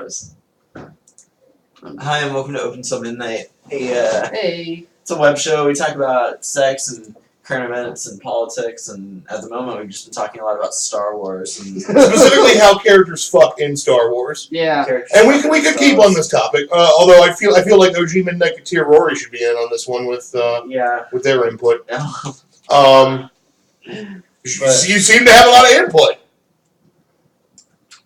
Wars. Hi, and welcome to Open Till Midnight. Hey. It's a web show. We talk about sex and current events and politics, and at the moment we've just been talking a lot about Star Wars and specifically how characters fuck in Star Wars. Yeah. And we could keep on this topic. Although I feel like OG Midnight Katir Rory should be in on this one with their input. You seem to have a lot of input.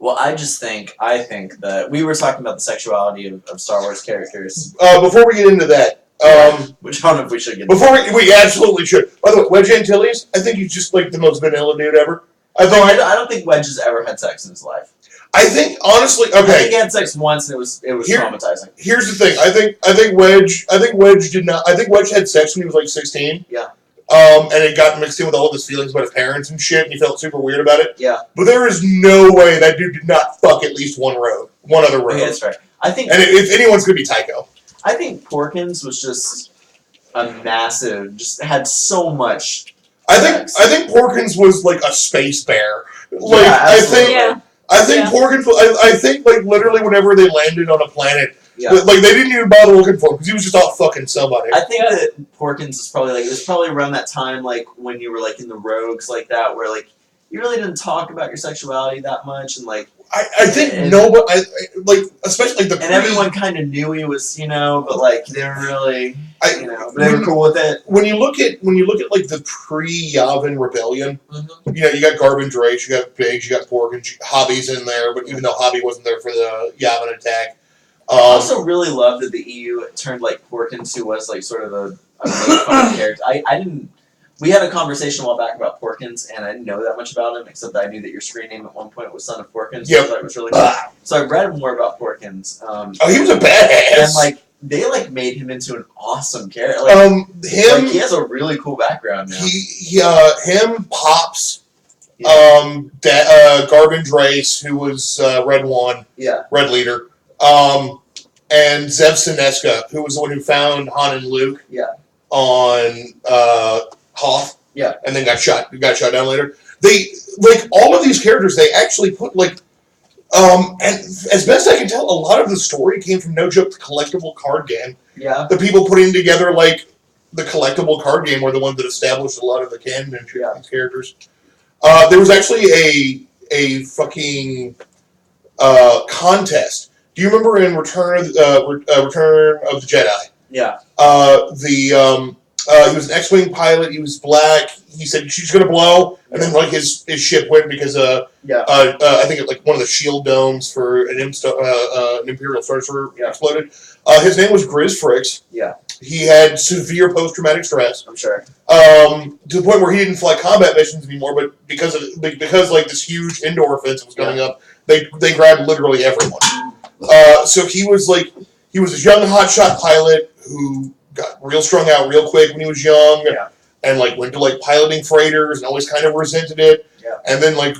Well, I think that we were talking about the sexuality of Star Wars characters. Before we get into that, which I don't know if we should get. Before we absolutely should. By the way, Wedge Antilles, I think he's just like the most vanilla dude ever. I don't think Wedge has ever had sex in his life. I think honestly, okay. I think he had sex once and it was traumatizing. Here's the thing. I think Wedge did not. I think Wedge had sex when he was like 16. Yeah. And it got mixed in with all of his feelings about his parents and shit, and he felt super weird about it. Yeah. But there is no way that dude did not fuck at least one other rogue. Okay, that's right. I think. And if anyone's gonna be Tycho. I think Porkins was just a massive, just had so much. I think Porkins was like a space bear. Like yeah, I think Porkins. I think like literally whenever they landed on a planet, like they didn't even bother looking for him because he was just out fucking somebody. I think that Porkins is probably like it was probably around that time like when you were like in the rogues like that where like you really didn't talk about your sexuality that much and like. I think nobody, like, especially like and everyone kind of knew he was, but like they didn't really, they were cool with it. When you look at like the pre-Yavin rebellion, you got Garvin Drace, you got Biggs, you got Porkins, Hobby's in there, but even though Hobby wasn't there for the Yavin attack. I also really love that the EU turned like Porkins, who was like sort of a really fun character. I didn't. We had a conversation a while back about Porkins, and I didn't know that much about him, except that I knew that your screen name at one point was Son of Porkins. Yep. So it was really cool. So I read more about Porkins. He was a badass. And like they like made him into an awesome character. Like, he has a really cool background now. Him, Pops, Garvin Drace, who was Red One, Red Leader, and Zev Sineska, who was the one who found Han and Luke, on Hoth, and then got shot down later. They like all of these characters. They actually put like, and as best I can tell, a lot of the story came from No Joke, the collectible card game. Yeah, the people putting together like the collectible card game were the ones that established a lot of the canon and shit these characters. There was actually a fucking contest. Do you remember in Return of the Jedi? Yeah. He was an X-wing pilot. He was black. He said she's gonna blow, and then like his ship went because I think like one of the shield domes for an Imperial Star Destroyer exploded. His name was Grizz Fricks. Yeah. He had severe post-traumatic stress. I'm sure. To the point where he didn't fly combat missions anymore, but because like this huge indoor offensive was coming up, they grabbed literally everyone. So he was a young hotshot pilot who got real strung out real quick when he was young, and like went to like piloting freighters and always kind of resented it. Yeah. And then like,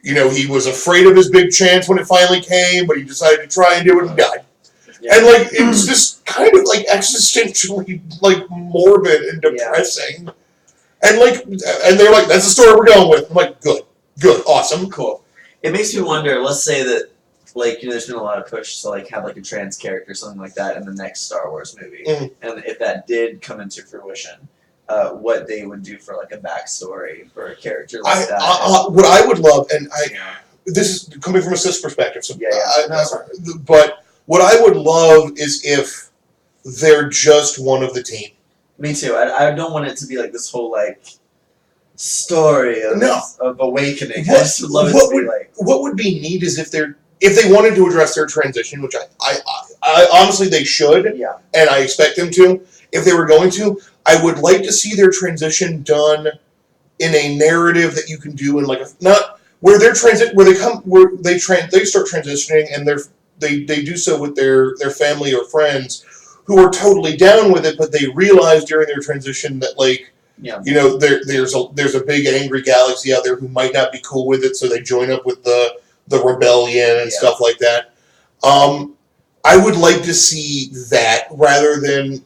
he was afraid of his big chance when it finally came, but he decided to try and do it and died. Yeah. And like it was just kind of like existentially like morbid and depressing. And like, and they're like, that's the story we're going with. I'm like, good, awesome, cool. It makes me wonder. Let's say that. Like, there's been a lot of push to, like, have, like, a trans character or something like that in the next Star Wars movie. Mm-hmm. And if that did come into fruition, what they would do for, like, a backstory for a character like that. What I would love, and this is coming from a cis perspective, so but what I would love is if they're just one of the team. Me too. I don't want it to be, like, this whole, like, story of awakening. I just would love it to be, like... What would be neat is if they wanted to address their transition, which I honestly they should, and I expect them to. If they were going to, I would like to see their transition done in a narrative that you can do in like not where they start transitioning and they do so with their family or friends who are totally down with it, but they realize during their transition that like there's a big angry galaxy out there who might not be cool with it, so they join up with the rebellion and stuff like that. I would like to see that rather than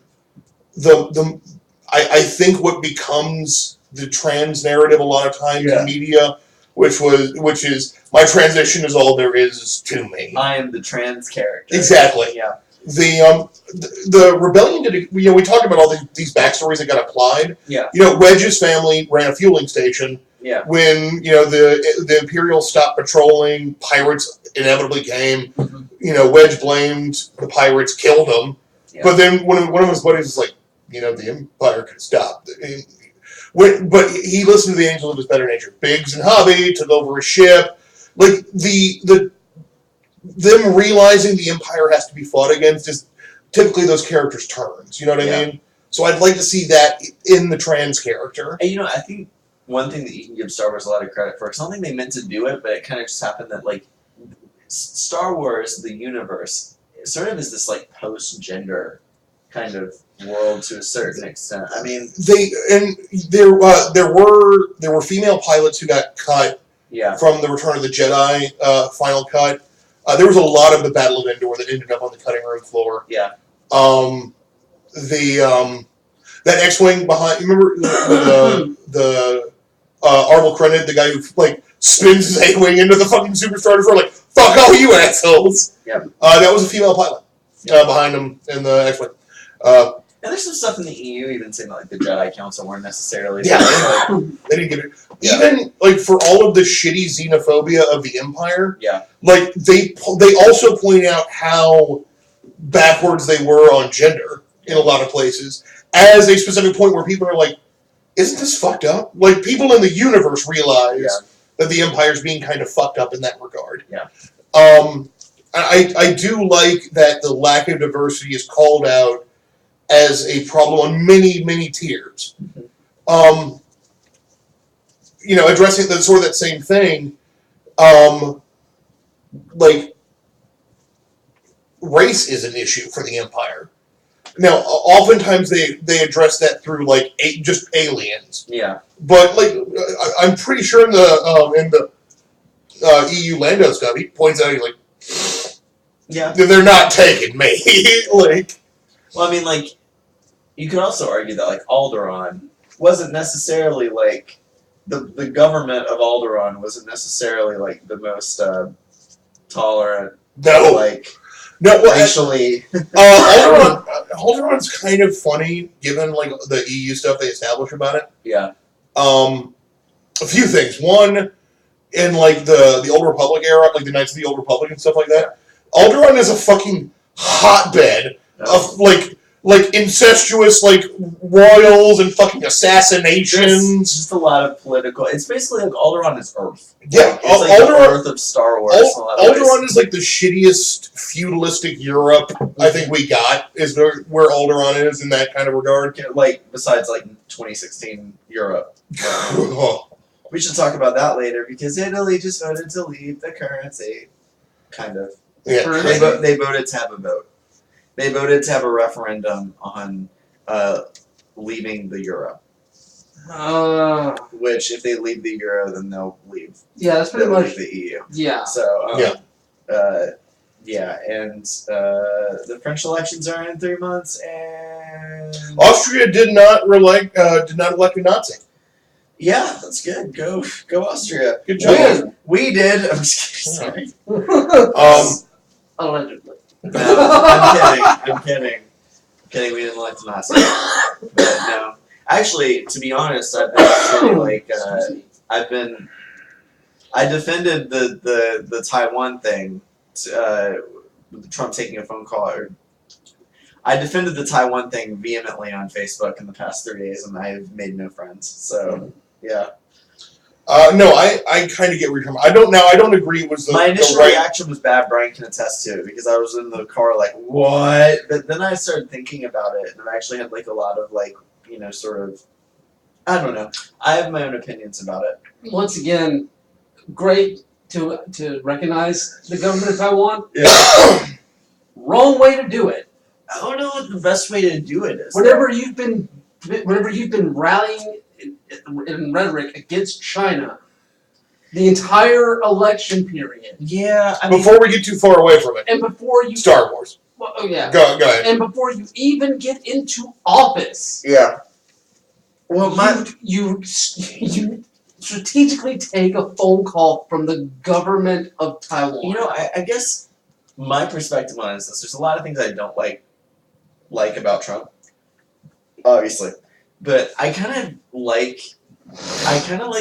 I think what becomes the trans narrative a lot of times in media which is my transition is all there is to me. I am the trans character. Exactly. Yeah. The rebellion did. We talked about all these backstories that got applied. Yeah. Wedge's family ran a fueling station. Yeah. When the Imperials stopped patrolling, pirates inevitably came. Mm-hmm. Wedge blamed the pirates, killed them. Yeah. But then one of his buddies was like, the Empire could stop. But he listened to the angel of his better nature. Biggs and Hobby took over a ship. Like them realizing the Empire has to be fought against is typically those characters' turns. You know what I mean? So I'd like to see that in the trans character. And I think one thing that you can give Star Wars a lot of credit for, it's not like they meant to do it, but it kind of just happened that like Star Wars, the universe, sort of is this like post-gender kind of world to a certain extent. I mean, there were female pilots who got cut yeah. from the Return of the Jedi final cut. There was a lot of the Battle of Endor that ended up on the cutting room floor. Yeah. That X-wing behind. Remember the Arvel Krennic, the guy who like spins his A-wing into the fucking Superstar Destroyer, like fuck all you assholes. Yeah. That was a female pilot behind him in the X-wing. And there's some stuff in the EU even saying that, like the Jedi Council weren't necessarily. Yeah. They didn't get it. Yeah. Even like for all of the shitty xenophobia of the Empire. Yeah. Like they also point out how backwards they were on gender in a lot of places, as a specific point where people are like, "Isn't this fucked up?" Like people in the universe realize that the Empire's being kind of fucked up in that regard. Yeah. I do like that the lack of diversity is called out as a problem on many, many tiers. Mm-hmm. Addressing that same thing, like race is an issue for the Empire. Now, oftentimes they address that through like just aliens. Yeah. But like, I'm pretty sure in the EU Lando stuff, he points out, he's like, yeah, they're not taking me. Like, well, I mean, like, you could also argue that like Alderaan wasn't necessarily like the government of Alderaan wasn't necessarily like the most tolerant. no, Like. No, well, racially. Alderaan's kind of funny given like the EU stuff they establish about it. Yeah. A few things. One, in like the Old Republic era, like the Knights of the Old Republic and stuff like that, Alderaan is a fucking hotbed of like incestuous like royals and fucking assassinations. Just a lot of political. It's basically like Alderaan is Earth. Yeah, it's like the Earth of Star Wars. Alderaan is like the shittiest feudalistic Europe I think we got. Is where Alderaan is in that kind of regard. Like besides like 2016 Europe. We should talk about that later because Italy just voted to leave the currency. Kind of. Yeah. They voted to have a vote. They voted to have a referendum on leaving the euro. Which, if they leave the euro, then they'll leave. Yeah, that's pretty much leave the EU. Yeah. So and the French elections are in 3 months, and Austria did not elect a Nazi. Yeah, that's good. Go Austria. Good job. We did. I'm just kidding. Sorry. Allegedly. No, I'm kidding. We didn't elect a Nazi. But no. Actually, to be honest, I've been actually like I defended the Taiwan thing, Trump taking a phone call. I defended the Taiwan thing vehemently on Facebook in the past 3 days, and I have made no friends. So yeah. No, I kind of get where you're coming. I don't agree. Was my initial reaction was bad. Brian can attest to it because I was in the car like, what? But then I started thinking about it, and I actually had like a lot of like, sort of, I don't know. I have my own opinions about it. Once again, great to recognize the government of Taiwan. Yeah. Wrong way to do it. I don't know what the best way to do it is. Whenever you've been rallying in rhetoric against China, the entire election period. Yeah, before we get too far away from it, and before you Star Wars. Well, oh yeah. Go ahead. And before you even get into office. Yeah. Well, strategically take a phone call from the government of Taiwan? You know, I guess my perspective on it is this: there's a lot of things I don't like about Trump, obviously, but I kind of like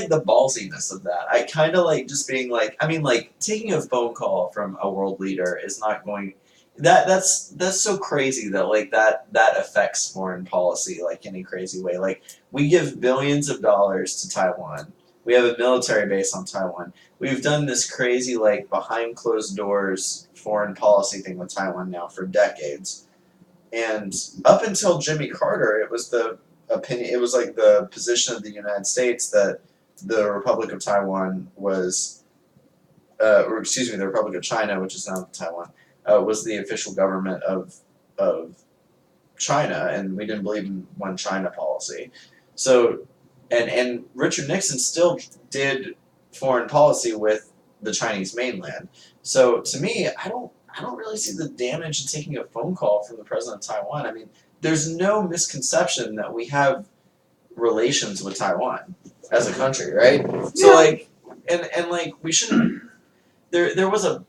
the ballsiness of that. I kind of like just being like, I mean, like taking a phone call from a world leader is not going. That's so crazy that like that affects foreign policy like any crazy way. Like we give billions of dollars to Taiwan. We have a military base on Taiwan. We've done this crazy like behind closed doors foreign policy thing with Taiwan now for decades. And up until Jimmy Carter, it was the opinion. It was like the position of the United States that the Republic of Taiwan was, or excuse me, the Republic of China, which is now Taiwan, was the official government of China, and we didn't believe in one China policy. So, and Richard Nixon still did foreign policy with the Chinese mainland. So to me, I don't really see the damage in taking a phone call from the president of Taiwan. I mean, there's no misconception that we have relations with Taiwan as a country, right? So like, and like we shouldn't. There was a.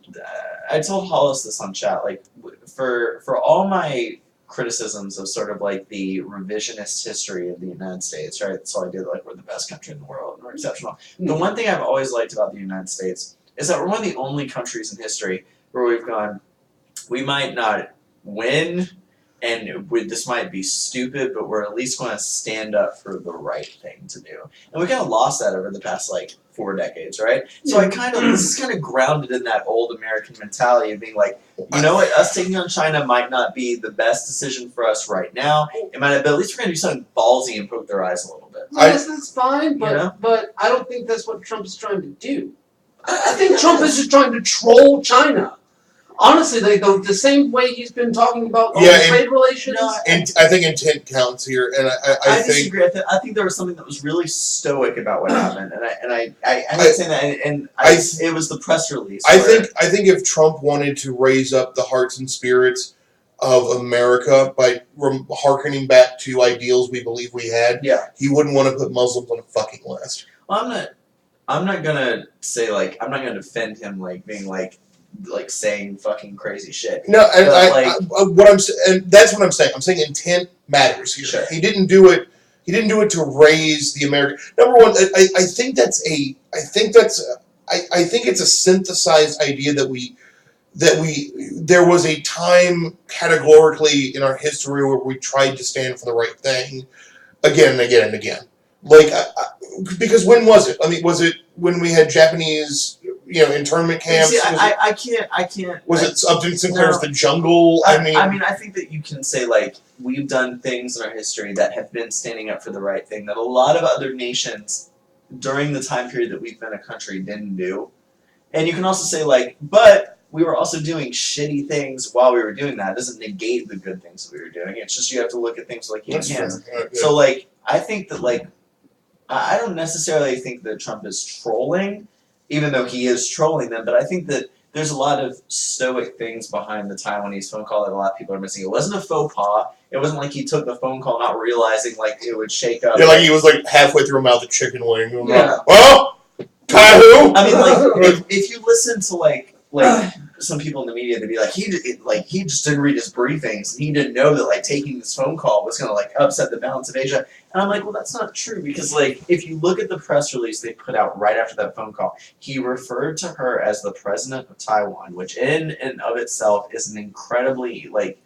I told Hollis this on chat. Like, for all my criticisms of sort of like the revisionist history of the United States, right? So I did like we're the best country in the world and we're exceptional. The one thing I've always liked about the United States is that we're one of the only countries in history where we've gone. We might not win, and this might be stupid, but we're at least going to stand up for the right thing to do. And we kind of lost that over the past like 4 decades, right? So this is kind of grounded in that old American mentality of being like, you know what, us taking on China might not be the best decision for us right now. It might not, but at least we're going to do something ballsy and poke their eyes a little bit. Yes, that's fine, but You know? but I don't think that's what Trump is trying to do. I think Trump is just trying to troll China. Honestly, the same way he's been talking about all the trade relations. No, And I think intent counts here, and I think disagree. I think there was something that was really stoic about what happened, and I'm not saying that. And it was the press release. I think if Trump wanted to raise up the hearts and spirits of America by hearkening back to ideals we believe we had, he wouldn't want to put Muslims on a fucking list. Well, I'm not gonna say like I'm not gonna defend him like being like saying fucking crazy shit. No, and that's what I'm saying. I'm saying intent matters here. Sure. He didn't do it. He didn't do it to raise the American. Number one, I think it's a synthesized idea that there was a time categorically in our history where we tried to stand for the right thing again and again and again. Like, because when was it? I mean, was it when we had Japanese, internment camps? See, I can't. Was it Upton Sinclair's The Jungle? I mean, I think that you can say like we've done things in our history that have been standing up for the right thing that a lot of other nations during the time period that we've been a country didn't do, and you can also say like, but we were also doing shitty things while we were doing that. It doesn't negate the good things that we were doing. It's just you have to look at things like That's fair. So like, I think that like, I don't necessarily think that Trump is trolling, even though he is trolling them, but I think that there's a lot of stoic things behind the Taiwanese phone call that a lot of people are missing. It wasn't a faux pas. It wasn't like he took the phone call not realizing like it would shake up. Yeah, like he was like halfway through a mouth of chicken wing. Yeah. Well, Kaihu! I mean, like, if you listen to like some people in the media, they'd be like, he just didn't read his briefings, and he didn't know that like taking this phone call was gonna like upset the balance of Asia. And I'm like, well, that's not true, because like if you look at the press release they put out right after that phone call, he referred to her as the president of Taiwan, which in and of itself is an incredibly like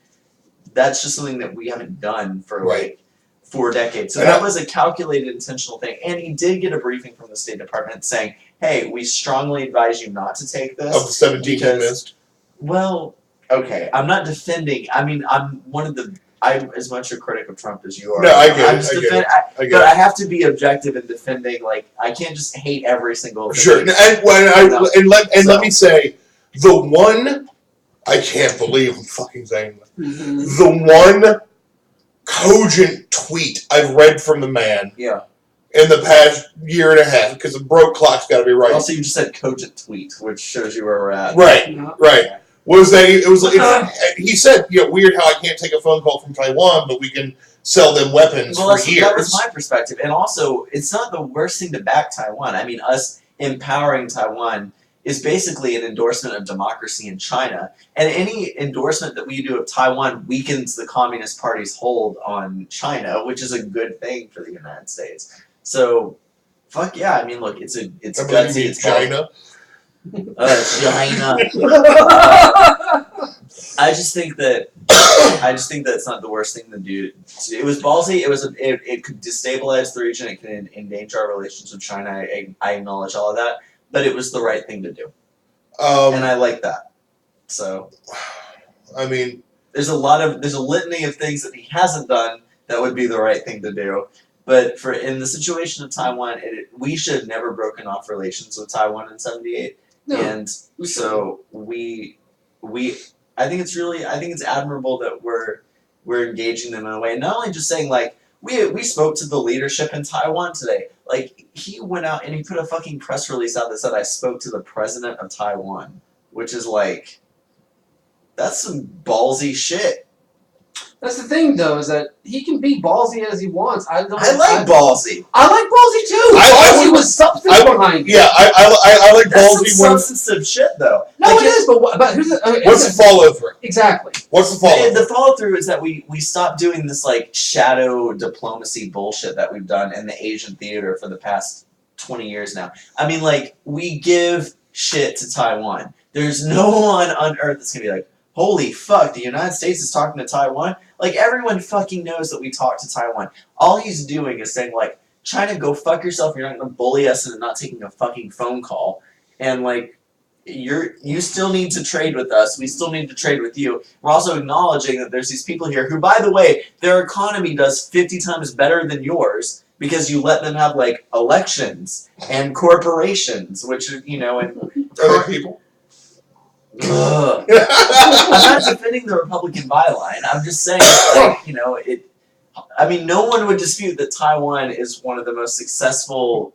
that's just something that we haven't done for like 4 decades. So that was a calculated, intentional thing. And he did get a briefing from the State Department saying, hey, we strongly advise you not to take this. Of the 17 he missed. Well, okay. I'm not defending. I mean, I'm as much a critic of Trump as you are. No, I get it. But I have to be objective in defending. Like, I can't just hate every single thing. Sure. Let me say, the one, I can't believe I'm fucking saying this. Mm-hmm. The one cogent tweet I've read from the man in the past year and a half, because the broke clock's got to be right. Also, you just said cogent tweet, which shows you where we're at. Right. Was that he said, weird how I can't take a phone call from Taiwan, but we can sell them weapons Well, for years. that was my perspective, and also it's not the worst thing to back Taiwan. I mean, us empowering Taiwan is basically an endorsement of democracy in China, and any endorsement that we do of Taiwan weakens the Communist Party's hold on China, which is a good thing for the United States. So, fuck yeah! I mean, look, it's I believe gutsy, you mean it's China. China. I just think that it's not the worst thing to do. It was ballsy. It could destabilize the region. It can endanger our relations with China. I acknowledge all of that, but it was the right thing to do, and I like that. So, I mean, there's a litany of things that he hasn't done that would be the right thing to do. But in the situation of Taiwan, we should have never broken off relations with Taiwan in '78, No, and so I think it's admirable that we're engaging them in a way. Not only just saying like we spoke to the leadership in Taiwan today. Like he went out and he put a fucking press release out that said I spoke to the president of Taiwan, which is like that's some ballsy shit. That's the thing, though, is that he can be ballsy as he wants. I like ballsy. ballsy. I like ballsy too. I Ballsy would- with substance behind it. yeah, I like That's ballsy some when. substantive shit though. No, Like, it is, but who's okay, What's the follow through? exactly? What's the follow The through? follow through is that we stopped doing this like shadow diplomacy bullshit that we've done in the Asian theater for the past 20 years now. I mean, like, we give shit to Taiwan. There's no one on earth that's gonna be like, holy fuck, the United States is talking to Taiwan? Like, everyone fucking knows that we talk to Taiwan. All he's doing is saying, like, China, go fuck yourself, you're not gonna bully us into not taking a fucking phone call. And, like, you still need to trade with us. We still need to trade with you. We're also acknowledging that there's these people here who, by the way, their economy does 50 times better than yours because you let them have like elections and corporations, which you know, and Other people. ugh. I'm not defending the Republican byline. I'm just saying, like, you know, it. I mean, no one would dispute that Taiwan is one of the most successful,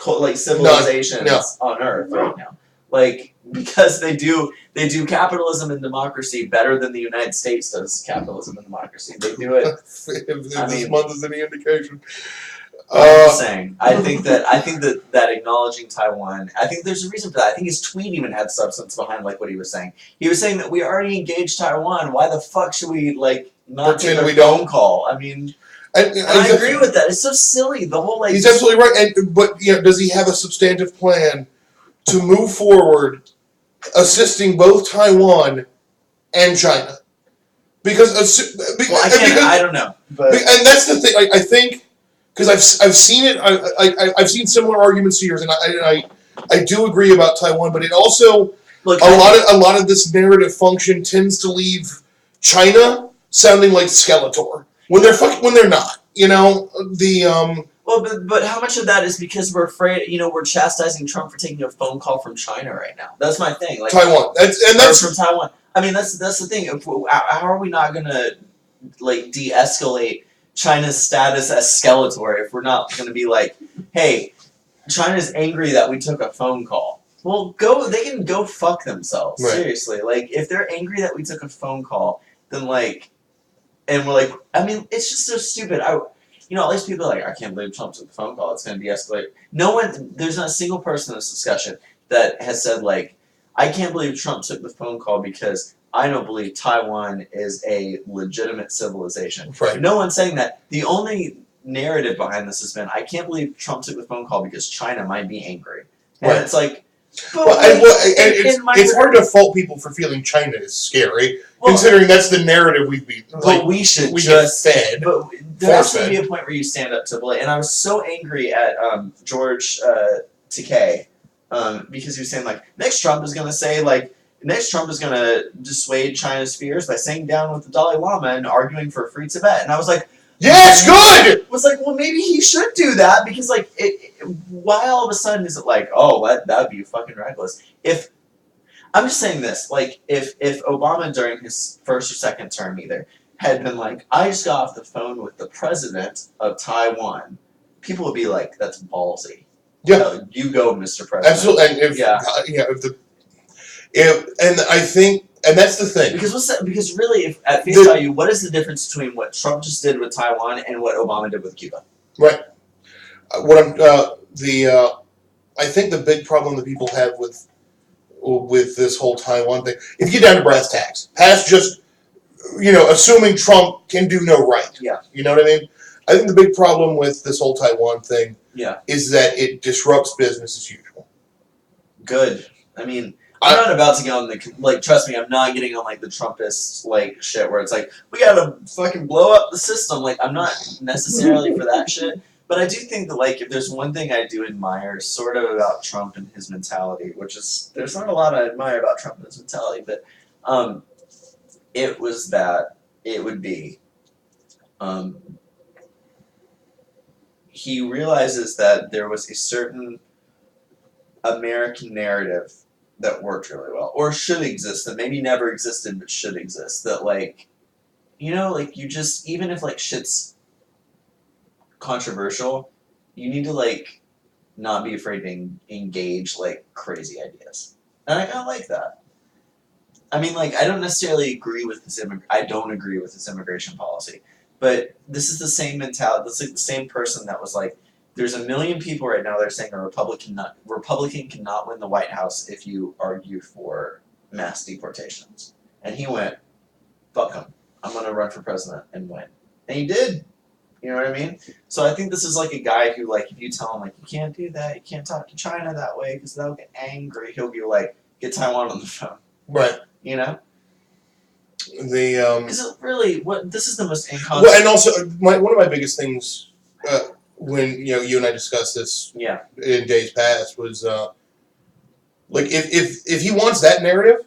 like, civilizations on Earth right now. Like, because they do capitalism and democracy better than the United States does capitalism and democracy. They do it. if I this mean- month is any indication. I'm just saying. I think that acknowledging Taiwan. I think there's a reason for that. I think his tweet even had substance behind like what he was saying. He was saying that we already engaged Taiwan. Why the fuck should we like not Pretend take a we phone don't? call? I mean, And I agree with that. It's so silly. The whole like. He's absolutely right. But you know, does he have a substantive plan to move forward, assisting both Taiwan and China? Because I don't know. But and that's the thing. I think because I've seen it. I've seen similar arguments to yours, and I do agree about Taiwan. But it also look, a lot of this narrative function tends to leave China sounding like Skeletor when they're not. You know the Well, but how much of that is because we're afraid? You know, we're chastising Trump for taking a phone call from China right now. That's my thing. Like Taiwan. That's or from Taiwan. I mean, that's the thing. How are we not gonna like de-escalate China's status as Skeletor if we're not gonna be like, hey, China's angry that we took a phone call. Well, they can go fuck themselves. Right. Seriously, like if they're angry that we took a phone call, then like, and we're like, I mean, it's just so stupid. You know, all these people are like, I can't believe Trump took the phone call. It's going to de-escalate. There's not a single person in this discussion that has said, like, I can't believe Trump took the phone call because I don't believe Taiwan is a legitimate civilization. right. No one's saying that. The only narrative behind this has been, I can't believe Trump took the phone call because China might be angry. And Right. it's like, but Well, like, it's hard to fault people for feeling China is scary, well, considering that's the narrative we've been but we should we just get fed. But there has to Force-fed. be a point where you stand up to bully. And I was so angry at George Takei because he was saying like next Trump is going to dissuade China's fears by sitting down with the Dalai Lama and arguing for free Tibet. And I was like, Yes, good. was like, well, maybe he should do that because like why all of a sudden is it like, oh, that would be fucking reckless if. I'm just saying this, like, if Obama during his first or second term either had been like, I just got off the phone with the president of Taiwan, people would be like, that's ballsy. Yeah. You go, Mr. President. Absolutely, and Yeah. and I think And that's the thing. Because really, if at face value, what is the difference between what Trump just did with Taiwan and what Obama did with Cuba? Right. I think the big problem that people have with this whole Taiwan thing, if you get down to brass tacks, past just, assuming Trump can do no right. Yeah. You know what I mean? I think the big problem with this whole Taiwan thing is that it disrupts business as usual. Good. I mean, I'm not about to get on the, trust me, I'm not getting on, the Trumpist, shit where it's we gotta fucking blow up the system. I'm not necessarily for that shit. But I do think that, if there's one thing I do admire sort of about Trump and his mentality, which is, there's not a lot I admire about Trump and his mentality, but it was that it would be, he realizes that there was a certain American narrative that worked really well, or should exist, that maybe never existed but should exist, that, you just, even if, shit's controversial, you need to not be afraid to engage crazy ideas, and I kind of like that. I mean, I don't necessarily agree with this. I don't agree with this immigration policy, but this is the same mentality. This is the same person that was there's a million people right now that are saying a Republican cannot win the White House if you argue for mass deportations, and he went, "Fuck him! I'm gonna run for president and win," and he did. You know what I mean? So I think this is a guy who, if you tell him, you can't do that, you can't talk to China that way because they'll get angry, he'll be get Taiwan on the phone. Right. You know? Because this is the most inconsequential. Well, and also, one of my biggest things when, you and I discussed this in days past was, if he wants that narrative,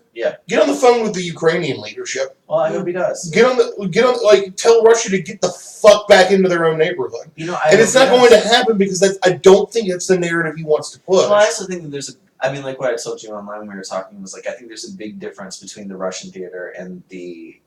get on the phone with the Ukrainian leadership. Well, I hope he does. Tell Russia to get the fuck back into their own neighborhood. And it's not going to happen because I don't think it's the narrative he wants to push. Well, I also think that there's what I told you online when we were talking was I think there's a big difference between the Russian theater and the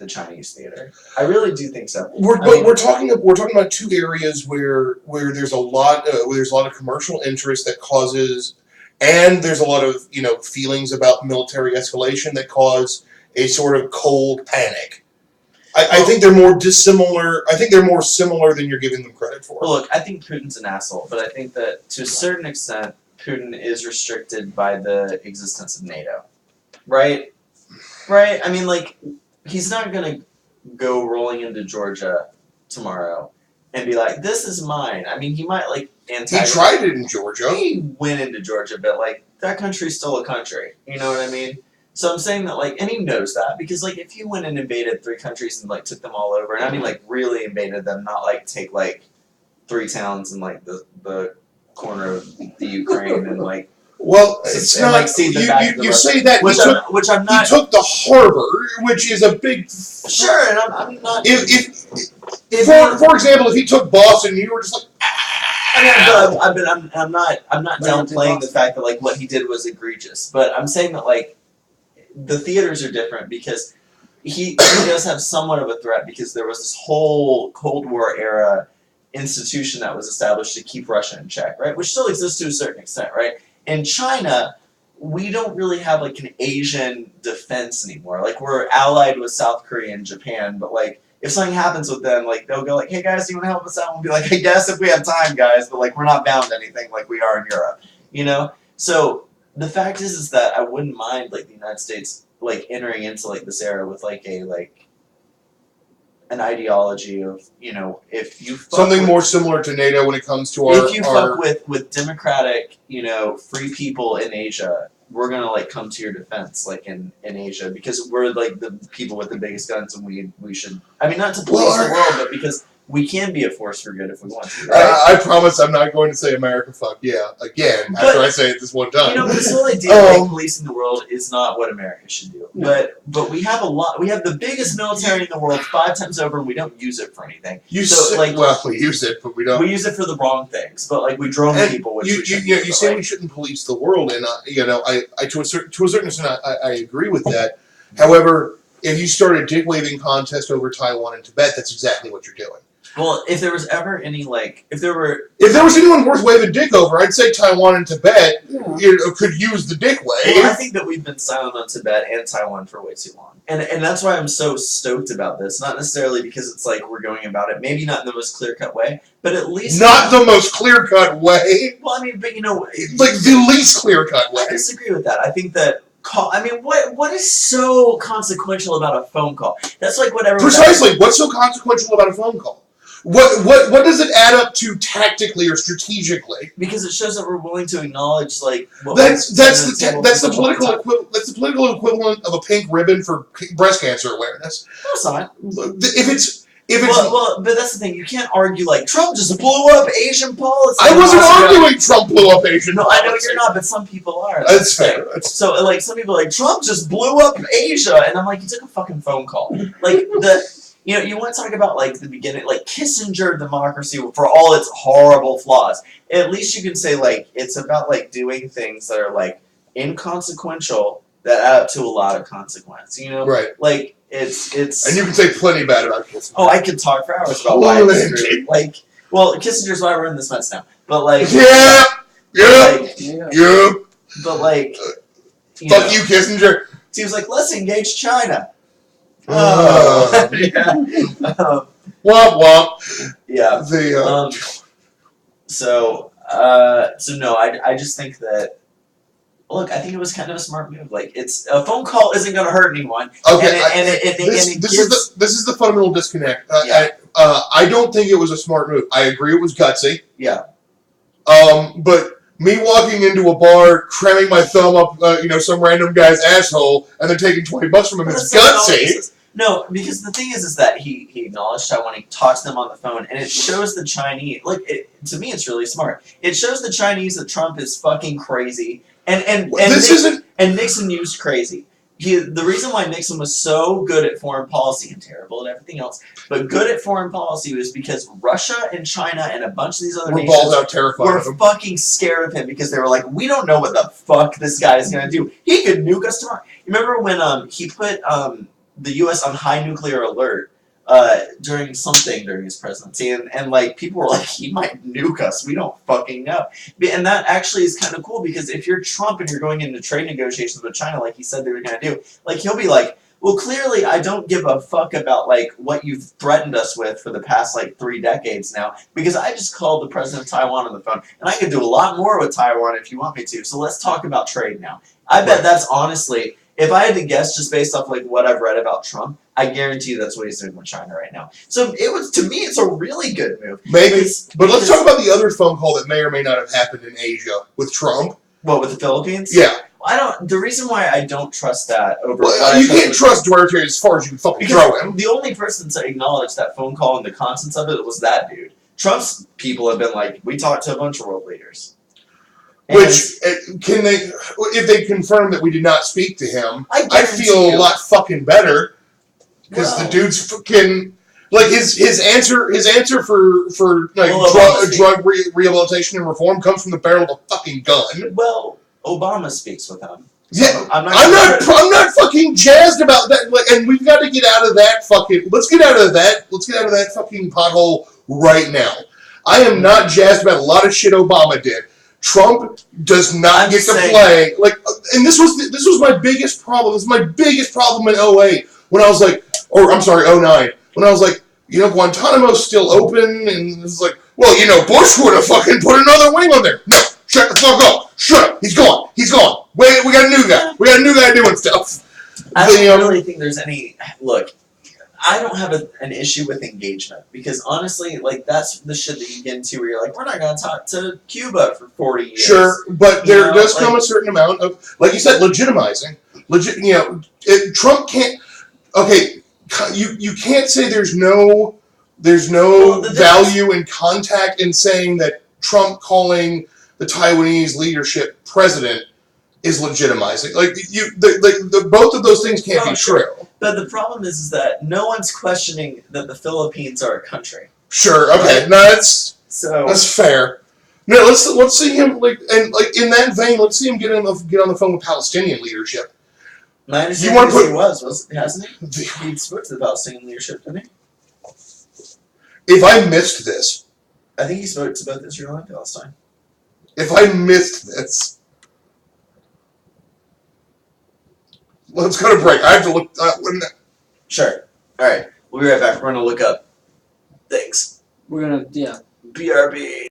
Chinese theater. I really do think so. We're talking about two areas where there's a lot of commercial interest that causes. And there's a lot of, feelings about military escalation that cause a sort of cold panic. I think they're more dissimilar. I think they're more similar than you're giving them credit for. Well, look, I think Putin's an asshole, but I think that to a certain extent, Putin is restricted by the existence of NATO. Right? Right? I mean, he's not going to go rolling into Georgia tomorrow and be like, this is mine. I mean, he might, he tried it in Georgia. He went into Georgia, but, that country's still a country. You know what I mean? So I'm saying that, and he knows that, because, if he went and invaded 3 countries and, took them all over, and I mean, really invaded them, not, take, 3 towns in, the corner of the Ukraine and, Well, it's not. You say that, which I'm not. He took the harbor, which is a big. Sure, and I'm not. For example, if he took Boston, you were just I'm not downplaying the fact that what he did was egregious, but I'm saying that the theaters are different because he does have somewhat of a threat because there was this whole Cold War era institution that was established to keep Russia in check, right? Which still exists to a certain extent, right? In China, we don't really have an Asian defense anymore. We're allied with South Korea and Japan, but if something happens with them, they'll go hey guys, do you want to help us out? And we'll be I guess if we have time, guys, but we're not bound to anything like we are in Europe, So the fact is that I wouldn't mind the United States entering into this era with an ideology of if you something more similar to NATO when it comes to our. If you fuck with democratic free people in Asia, we're gonna come to your defense in Asia because we're the people with the biggest guns and we should not to police the world but because we can be a force for good if we want to. Right? I promise I'm not going to say America fuck yeah again after I say it this one time. But this whole idea of policing the world is not what America should do. No. But we have we have the biggest military in the world 5 times over and we don't use it for anything. We use it, but we don't. We use it for the wrong things, but we drone people. Which you say we shouldn't police the world, and I to a certain extent I agree with that. However, if you start a dick waving contest over Taiwan and Tibet, that's exactly what you're doing. Well, if there was ever any if there was anyone worth waving dick over, I'd say Taiwan and Tibet could use the dick wave. Well, I think that we've been silent on Tibet and Taiwan for way too long, and that's why I'm so stoked about this. Not necessarily because it's like we're going about it, maybe not in the most clear cut way, but at least not the most clear cut way. Well, I mean, but like the least clear cut way. I disagree with that. I think that. What is so consequential about a phone call? That's like whatever. Precisely. What's so consequential about a phone call? What does it add up to tactically or strategically? Because it shows that we're willing to acknowledge that's the political equivalent of a pink ribbon for breast cancer awareness. No, it's not. Well, but that's the thing. You can't argue Trump just blew up Asian policy. I wasn't arguing Trump blew up Asian policy. I know you're not, but some people are. That's fair. So some people are Trump just blew up Asia, and I'm you took a fucking phone call. You want to talk about the beginning, Kissinger democracy for all its horrible flaws. At least you can say it's about doing things that are inconsequential that add up to a lot of consequence. Right. It's and you can say plenty bad about Kissinger. Oh, I could talk for hours about why I disagree. Kissinger's why we're in this mess now. But yeah. But fuck you, Kissinger. Seems let's engage China. Yeah. Womp womp. Yeah. So no, I just think that. Look, I think it was kind of a smart move. It's a phone call isn't going to hurt anyone. Okay, this is the fundamental disconnect. I don't think it was a smart move. I agree it was gutsy. Yeah. But me walking into a bar, cramming my thumb up, some random guy's asshole, and then taking $20 from him is gutsy. No, because the thing is that he acknowledged Taiwan, he talked to them on the phone, and it shows the Chinese. To me, it's really smart. It shows the Chinese that Trump is fucking crazy. And Nixon used crazy. The reason why Nixon was so good at foreign policy and terrible at everything else, but good at foreign policy was because Russia and China and a bunch of these other nations were fucking scared of him because they were we don't know what the fuck this guy is gonna do. He could nuke us tomorrow. Remember when he put the U.S. on high nuclear alert during his presidency, and people were he might nuke us. We don't fucking know. And that actually is kind of cool because if you're Trump and you're going into trade negotiations with China, like he said they were going to do, he'll be well, clearly I don't give a fuck about what you've threatened us with for the past 3 decades now because I just called the president of Taiwan on the phone and I could do a lot more with Taiwan if you want me to. So let's talk about trade now. I bet that's honestly. If I had to guess just based off what I've read about Trump, I guarantee you that's what he's doing with China right now. So to me, it's a really good move. Maybe. But let's talk about the other phone call that may or may not have happened in Asia with Trump. What, with the Philippines? Yeah. The reason why I don't trust that over. You can't trust Duarte as far as you can fucking throw him. The only person to acknowledge that phone call and the contents of it was that dude. Trump's people have been we talked to a bunch of world leaders. Which can they? If they confirm that we did not speak to him, I feel a lot fucking better because the dude's fucking his answer for drug rehabilitation and reform comes from the barrel of a fucking gun. Well, Obama speaks with him. So yeah, I'm not fucking jazzed about that. And we've got to get out of that fucking. Let's get out of that fucking pothole right now. I am not jazzed about a lot of shit Obama did. Trump does not get to play and this was my biggest problem. This is my biggest problem in 08 when I was 09 when I was Guantanamo's still open and it's Bush would have fucking put another wing on there. No, shut the fuck up. Shut up. He's gone. Wait, we got a new guy. We got a new guy doing stuff. I don't really think there's any look. I don't have an issue with engagement because honestly, that's the shit that you get into where you're we're not going to talk to Cuba for 40 years. Sure, but there does come a certain amount of, like you said, legitimizing. Trump can't. Okay, you can't say there's no value in contact in saying that Trump calling the Taiwanese leadership president is legitimizing. Both of those things can't be true. But the problem is that no one's questioning that the Philippines are a country. Sure. Okay. Right? No, that's fair. No, let's see him in that vein. Let's see him get on the phone with Palestinian leadership. My understanding he hasn't he? He spoke to the Palestinian leadership, didn't he? If I missed this, I think he spoke about Israel and Palestine. if I missed this, let's go to break. I have to look. Sure. All right. We'll be right back. We're gonna look up things. We're gonna, yeah. BRB.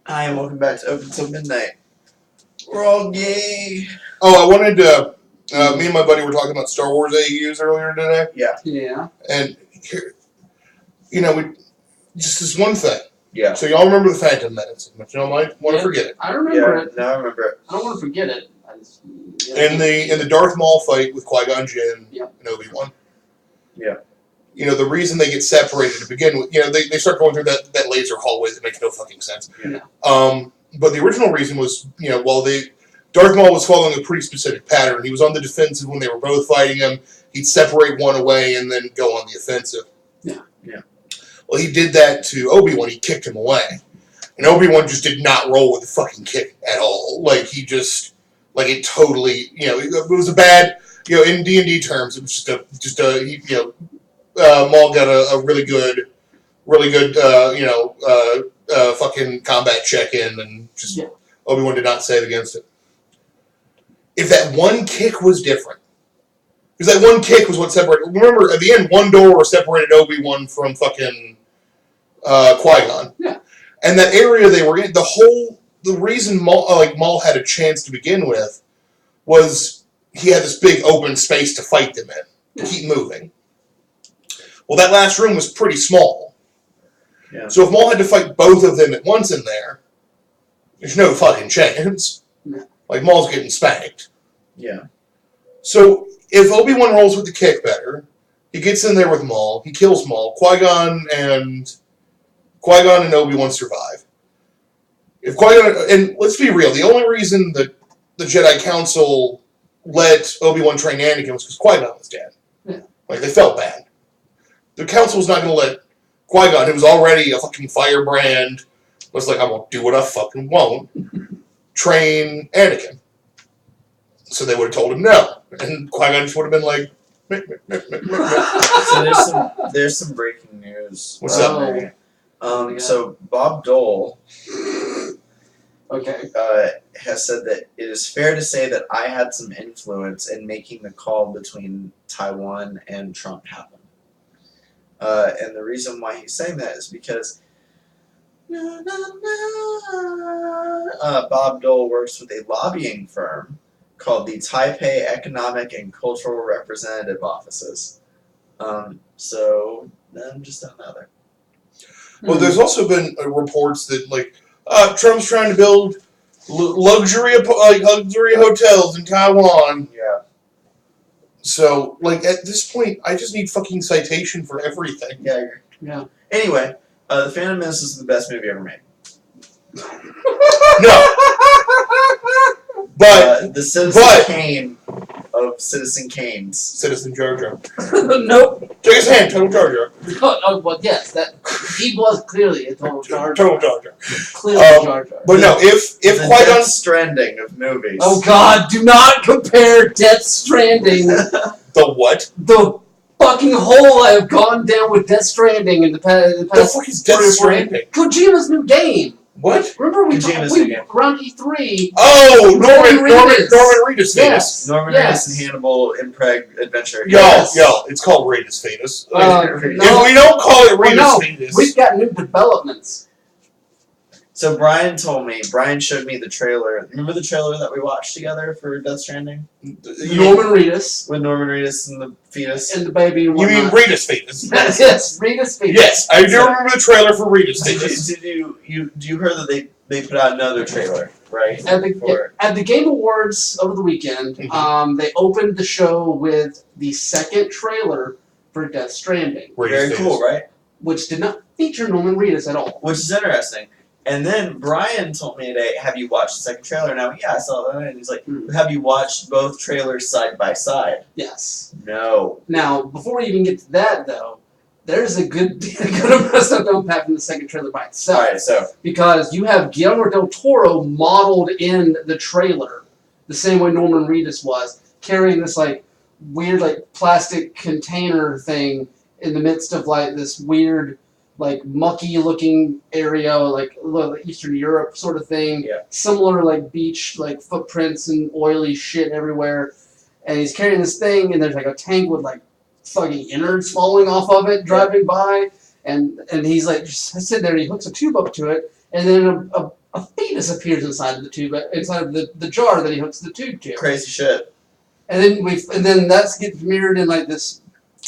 Hi, and welcome back to Open Till Midnight. We're all gay. Oh, I wanted to. Me and my buddy were talking about Star Wars AUs earlier today. Yeah. And here, we just this one thing. Yeah. So y'all remember the Phantom Menace? But y'all might want to forget it. I remember it. Now I remember it. I don't want to forget it. In the Darth Maul fight with Qui-Gon Jinn and Obi-Wan. Yeah. The reason they get separated to begin with, they start going through that laser hallway that makes no fucking sense. Yeah. But the original reason was, while Darth Maul was following a pretty specific pattern. He was on the defensive when they were both fighting him. He'd separate one away and then go on the offensive. Yeah. Well, he did that to Obi-Wan. He kicked him away. And Obi-Wan just did not roll with the fucking kick at all. It totally, it was a bad, in D&D terms, it was Maul got a really good, fucking combat check in, and just Obi-Wan did not save against it. If that one kick was different, because that one kick was what separated. Remember, at the end, one door separated Obi-Wan from fucking Qui-Gon. Yeah. And that area they were in, the reason Maul had a chance to begin with was he had this big open space to fight them in, to keep moving. Well, that last room was pretty small. Yeah. So if Maul had to fight both of them at once in there's no fucking chance. No. Maul's getting spanked. Yeah. So if Obi-Wan rolls with the kick better, he gets in there with Maul, he kills Maul, Qui-Gon and Obi-Wan survive. If Qui-Gon, and let's be real, the only reason that the Jedi Council let Obi-Wan train Anakin was because Qui-Gon was dead. Yeah. They felt bad. The Council was not going to let Qui-Gon, who was already a fucking firebrand, was like, I won't do what I fucking won't, train Anakin. So they would have told him no. And Qui-Gon just would have been like, So there's some breaking news. What's up? So Bob Dole Okay. has said that it is fair to say that I had some influence in making the call between Taiwan and Trump happen. And the reason why he's saying that is because Bob Dole works with a lobbying firm called the Taipei Economic and Cultural Representative Offices. So I'm just another. Well, there's also been reports that Trump's trying to build luxury hotels in Taiwan. Yeah. So at this point, I just need fucking citation for everything. Yeah. Anyway, The Phantom Menace is the best movie ever made. No. But the Citizen Kane of Citizen Kane's. Citizen Jar Jar. Nope. Take his hand, Total Jar Jar. Oh, well, yes, that he was clearly a total Jar Jar. Total Jar Jar. Clearly Jar Jar. But no, if The Qui-Gon Death Stranding of movies. Oh God! Do not compare Death Stranding. the what? The fucking hole I have gone down with Death Stranding in the past. The fuck is Death Stranding? Kojima's new game. What? Remember we Kojima's talked new game. around E3. Oh, Norman Reedus. Yes. Norman Yes. Reedus and Hannibal Impreg Adventure. Yo, it's called Reedus Fetus. No. If we don't call it Reedus Fetus. We've got new developments. So Brian showed me the trailer. Remember the trailer that we watched together for Death Stranding? Norman Reedus. With Norman Reedus and the fetus? And the baby and You mean whatnot. Reedus Fetus? Yes, Reedus Fetus. Yes, I do remember the trailer for Reedus Fetus. Did you heard that they put out another trailer, right? At the Game Awards over the weekend, they opened the show with the second trailer for Death Stranding, Very cool, right? which did not feature Norman Reedus at all. Which is interesting. And then Brian told me today, have you watched the second trailer? And I went, yeah, I saw that. And he's like, have you watched both trailers side by side? Yes. No. Now, before we even get to that, though, there's a good amount of stuff to unpack from the second trailer by itself. Alright, so. Because you have Guillermo del Toro modeled in the trailer, the same way Norman Reedus was, carrying this, weird, plastic container thing in the midst of, this weird, mucky-looking area, like Eastern Europe sort of thing. Yeah. Similar, beach, footprints and oily shit everywhere. And he's carrying this thing, and there's, a tank with, fucking innards falling off of it driving by. And he's, just sitting there, and he hooks a tube up to it. And then a fetus appears inside of the tube, inside of the jar that he hooks the tube to. Crazy shit. And then that gets mirrored in like this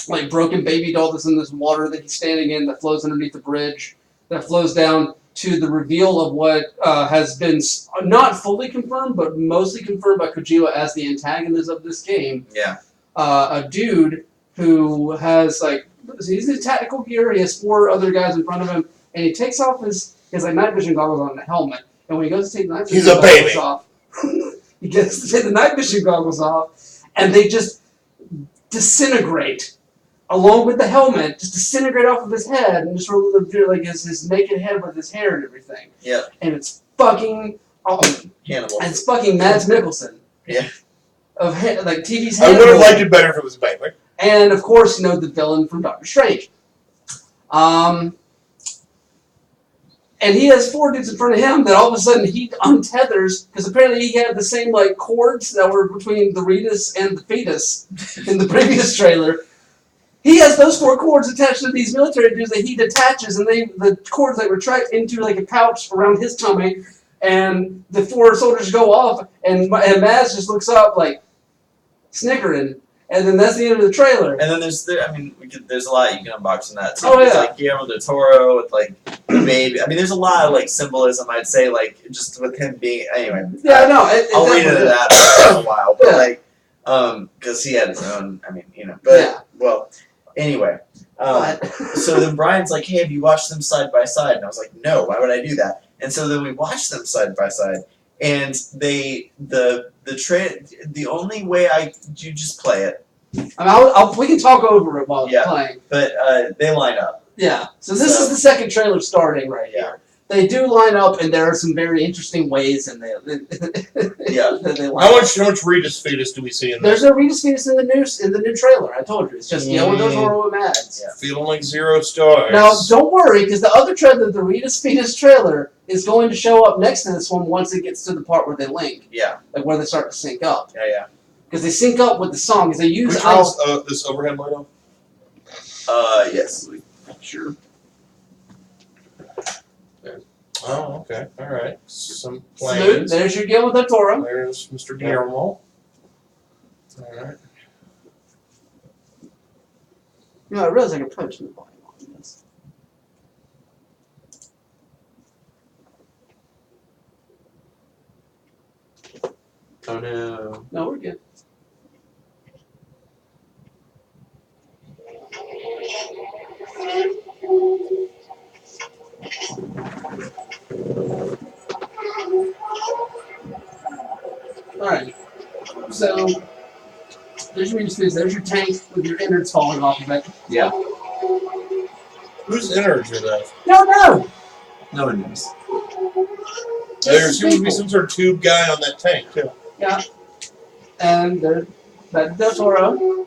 like broken baby doll that's in this water that he's standing in that flows underneath the bridge that flows down to the reveal of what has been not fully confirmed but mostly confirmed by Kojima as the antagonist of this game. Yeah. A dude who has like he's in tactical gear. He has 4 other guys in front of him, and he takes off his like night vision goggles on the helmet. And when he goes to take the night vision goggles off, he gets to take the night vision goggles off, and they just disintegrate along with the helmet, just disintegrate off of his head, and just like his naked head with his hair and everything. Yeah. And it's fucking Hannibal. And it's fucking Mads Mikkelsen. Yeah. Of like TV's I would Hannibal. have liked it better if it was Baylor. And of course, the villain from Doctor Strange. And he has 4 dudes in front of him that all of a sudden he untethers because apparently he had the same like cords that were between the Retus and the fetus in the previous trailer. He has those 4 cords attached to these military dudes that he detaches, and the cords that retract into like a pouch around his tummy, and the 4 soldiers go off, and Maz just looks up like snickering. And then that's the end of the trailer. And then there's a lot you can unbox in that too. Oh, There's yeah. like Guillermo del Toro with like the baby. I mean, there's a lot of like symbolism. I'd say like just with him being anyway. Yeah, no. I'll read into that for a while, but like, because he had his own. I mean, but Yeah. well, anyway. So then Brian's like, "Hey, have you watched them side by side?" And I was like, "No, why would I do that?" And so then we watched them side by side, and the only way you just play it, I mean, we can talk over it while Yeah. it's playing. but they line up. Yeah. So this is the second trailer starting right Yeah. here. They do line up, and there are some very interesting ways, and Yeah. that they line How up. much Regis fetus do we see in There's this? no Regis Fetus in the new trailer. I told you, it's just Guillermo del Toro and Mads. Yeah. Feeling like 0 stars. Now, don't worry, because the other trailer, the Regis Fetus trailer, is going to show up next to this one once it gets to the part where they link, Yeah, like where they start to sync up. yeah. Because they sync up with the song. Because they use Which one's this overhead light on? Yes. Sure. Oh, okay. All right. Some Smooth. planes. There's your Guillermo del Toro. There's Mr. Guillermo. All right. I realize I can probably turn the volume on this. Oh no. No, we're good. Alright. So, there's your space. There's your tank with your innards falling off of it. Yeah. Whose innards are that? No! No one knows. There seems to be people. some sort of tube guy on that tank, too. Yeah. And there's that Del Toro.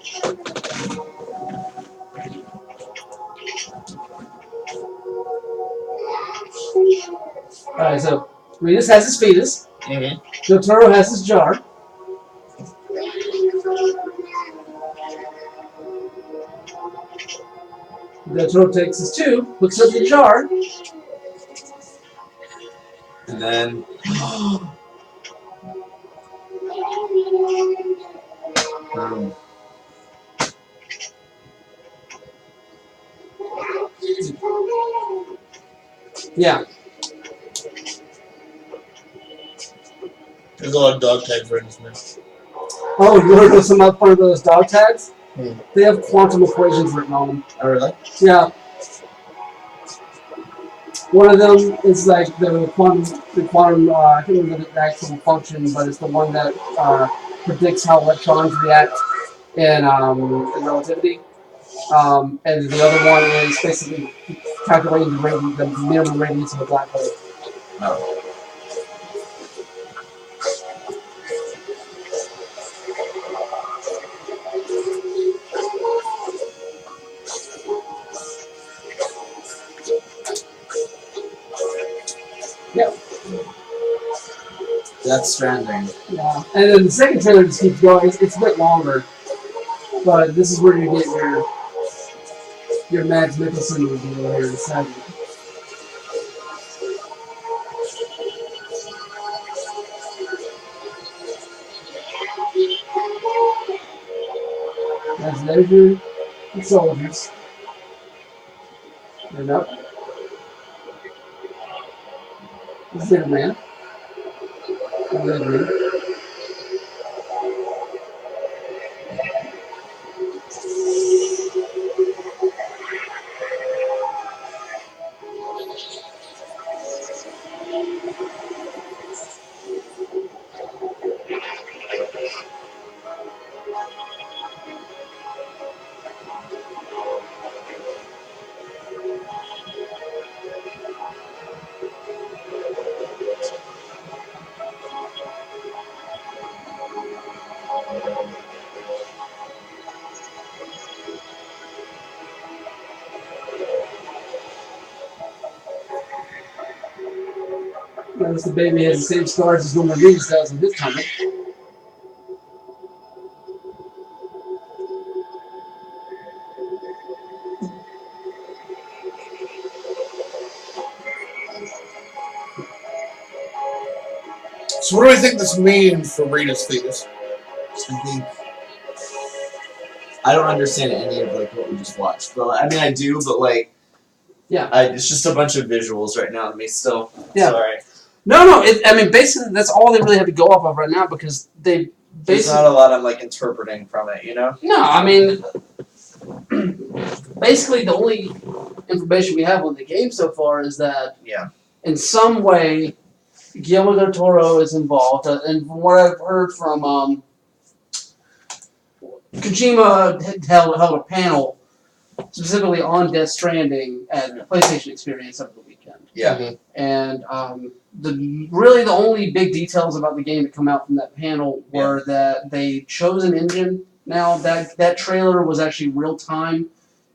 Alright, so Retus has his fetus. Mm-hmm. Del Toro has his jar. Del Toro takes his tube, hooks up the jar. And then. Yeah. There's a lot of dog tags right in this mess. Oh, you want to know some other part of those dog tags? Hmm. They have quantum equations written on them. Oh really? Yeah. One of them is like the quantum, I can't remember the actual function, but it's the one that predicts how electrons react in relativity. And the other one is basically calculating the minimum radius of a black hole. Oh. Yep. That's Stranding. Yeah. And then the second trailer just keeps going. It's a bit longer, but this is where you get your Mads Mikkelsen reveal here in a second. there's your soldiers. And up. This is it, man. Notice the baby has the same scars as Norman Reedus does in his comic. So what do I think this means for Rita's Thetis? I think I don't understand any of like what we just watched. But I mean, I do, but like, yeah, it's just a bunch of visuals right now to me. Still, yeah. Sorry. No. I mean, basically, that's all they really have to go off of right now because they There's basically. not a lot I'm like interpreting from it, you know. No, I mean, basically, the only information we have on the game so far is that in some way, Guillermo del Toro is involved, and from what I've heard from Kojima held a panel specifically on Death Stranding at the PlayStation Experience over the weekend. Yeah. Mm-hmm. And the only big details about the game that come out from that panel were that they chose an engine. Now that trailer was actually real time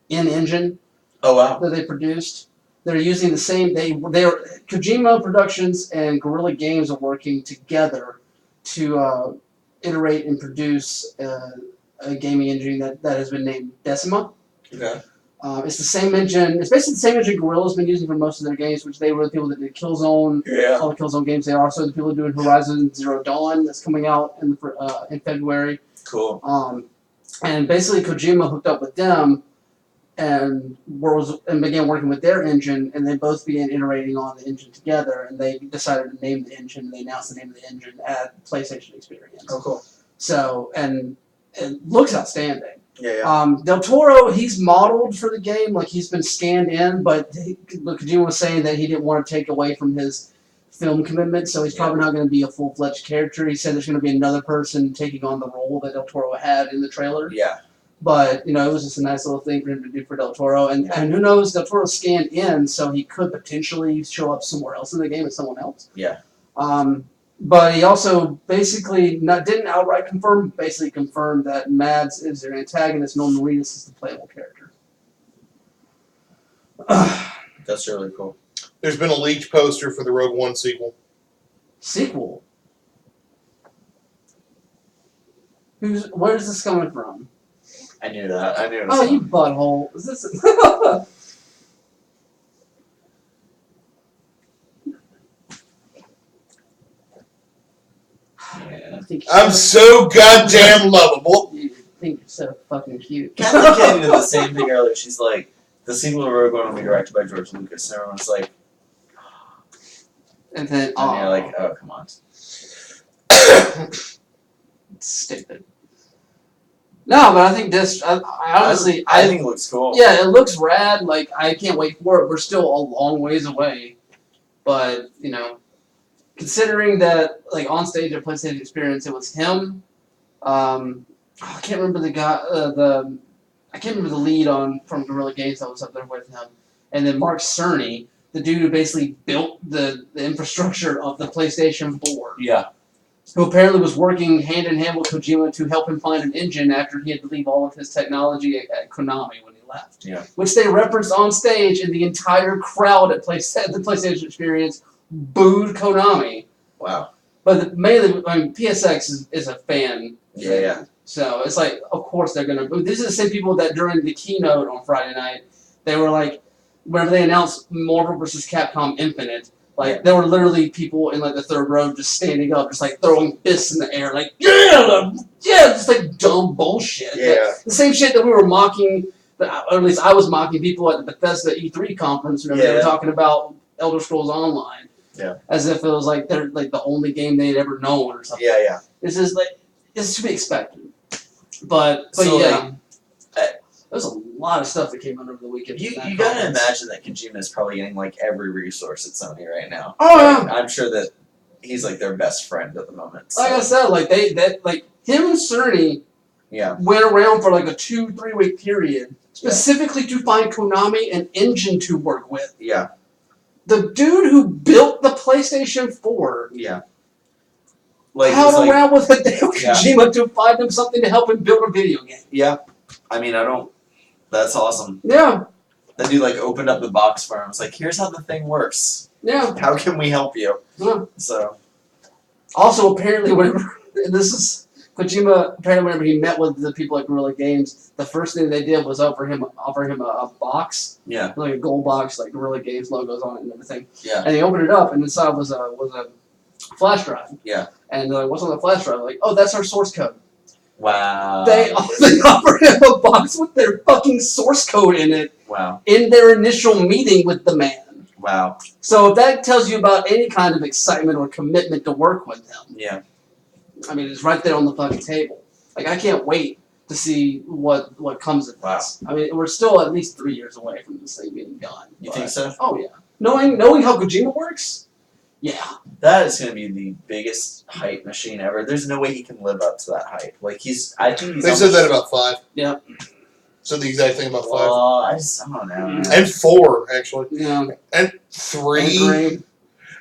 in engine. Oh wow. That they produced. They're using the same. They're Kojima Productions and Guerrilla Games are working together to iterate and produce a gaming engine that has been named Decima. Okay. It's the same engine. It's basically the same engine Guerrilla's been using for most of their games, which they were the people that did Killzone. Yeah. All the Killzone games. They are also the people doing Horizon Zero Dawn that's coming out in February. Cool. And basically Kojima hooked up with them and began working with their engine, and they both began iterating on the engine together, and they decided to name the engine. They announced the name of the engine at PlayStation Experience. Oh, cool. So, and it looks outstanding. Yeah. Del Toro, he's modeled for the game, like he's been scanned in, but Kojima was saying that he didn't want to take away from his film commitment, so he's probably not going to be a full-fledged character. He said there's going to be another person taking on the role that Del Toro had in the trailer. Yeah. But, it was just a nice little thing for him to do for Del Toro. And who knows, Del Toro scanned in, so he could potentially show up somewhere else in the game as someone else. Yeah. But he also basically didn't outright confirm, basically confirmed that Mads is their antagonist, Norman Reedus is the playable character. That's really cool. There's been a leaked poster for the Rogue One sequel. Sequel? Where is this coming from? I knew that. I knew it was Oh, you butthole. Is this... I'm so goddamn lovable. You think you're so fucking cute. Kathleen Kennedy did the same thing earlier. She's like, the sequel to Rogue One will be directed by George Lucas, and everyone's like, And then, and you're like, oh, come on. Stupid. No, but I think this. I honestly, I think it looks cool. Yeah, it looks rad. Like I can't wait for it. We're still a long ways away, but considering that like on stage at PlayStation Experience, it was him. I can't remember the guy. I can't remember the lead from Guerrilla Games that was up there with him, and then Mark Cerny, the dude who basically built the infrastructure of the PlayStation 4. Yeah. Who apparently was working hand in hand with Kojima to help him find an engine after he had to leave all of his technology at Konami when he left. Yeah. Which they referenced on stage, and the entire crowd at the PlayStation Experience booed Konami. Wow. But mainly, PSX is a fan. Yeah. So it's like, of course they're going to... These are the same people that during the keynote on Friday night, they were like, whenever they announced Marvel vs. Capcom Infinite, Like there were literally people in like the third row just standing up, just like throwing fists in the air, like yeah, just like dumb bullshit. Yeah. The same shit that we were mocking, or at least I was mocking people at the Bethesda E3 conference whenever they were talking about Elder Scrolls Online. Yeah. As if it was like they're like the only game they'd ever known or something. Yeah. This is like it's to be expected. But So, yeah. There's a lot of stuff that came out over the weekend. You gotta imagine that Kojima is probably getting like every resource at Sony right now. Oh yeah. Like, I'm sure that he's like their best friend at the moment. So. Like I said, like him and Cerny went around for like a 2-3 week period specifically to find Konami an engine to work with. Yeah. The dude who built the PlayStation 4 like held around with Hideo Kojima to find him something to help him build a video game. Yeah. I mean, that's awesome. Yeah. That dude like opened up the box for him. It's like, here's how the thing works. Yeah. How can we help you? Yeah. So. Also, apparently, whenever Kojima apparently whenever he met with the people at Guerrilla Games, the first thing they did was offer him a box. Yeah. Like a gold box, like Guerrilla Games logos on it and everything. Yeah. And he opened it up, and inside was a flash drive. Yeah. And they're like, what's on the flash drive? Like, oh, that's our source code. Wow. They offered him a box with their fucking source code in it. Wow. In their initial meeting with the man. Wow. So if that tells you about any kind of excitement or commitment to work with them. Yeah. I mean, it's right there on the fucking table. Like, I can't wait to see what comes of this. I mean, we're still at least 3 years away from this thing being done. You think so? Oh, yeah. Knowing how Kojima works? Yeah. That is going to be the biggest hype machine ever. There's no way he can live up to that hype. Like, I think he's... They said that about 5. Yeah. Said the exact thing about 5. I don't know. Man. And 4, actually. Yeah. And 3.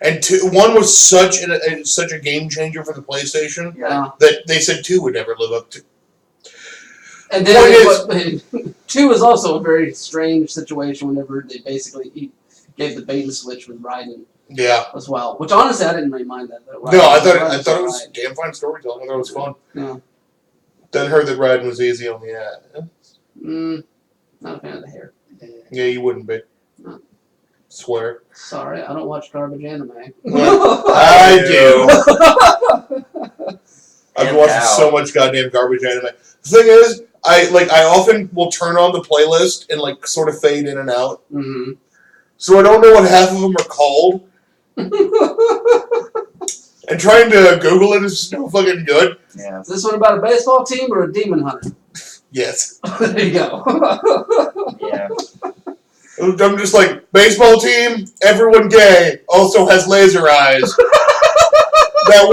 And 2. 1 was such a game changer for the PlayStation that they said 2 would never live up to. And then 2 is also a very strange situation whenever they basically gave the bait and switch with Raiden. Yeah. As well. Which honestly I didn't really mind that though. No, I thought it was damn fine storytelling. I thought it was fun. Yeah. Then heard that Raiden was easy on the ass. Not a fan of the hair. Yeah, you wouldn't be. No. Swear. Sorry, I don't watch garbage anime. I do. I've been watching so much goddamn garbage anime. The thing is, I often will turn on the playlist and like sort of fade in and out. Mm-hmm. So I don't know what half of them are called. And trying to Google it is just no fucking good. Yeah. Is this one about a baseball team or a demon hunter? Yes. There you go. Yeah. I'm just like, baseball team, everyone gay, also has laser eyes. that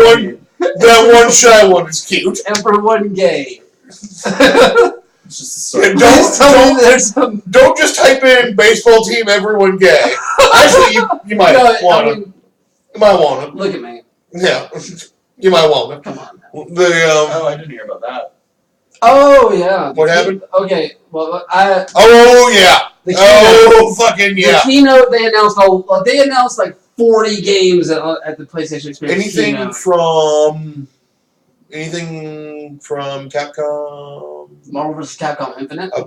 one shy one is cute. Everyone gay. It's just a Yeah, don't just type in baseball team, everyone gay. Actually, you might want to. You might want to. Look at me. Yeah. You might want to. Come on now. Oh, I didn't hear about that. Oh, yeah. What happened? Okay, well, Oh, yeah. Oh, fucking yeah. The keynote, they announced like 40 games at the PlayStation Experience Anything from Capcom? Marvel vs. Capcom Infinite? I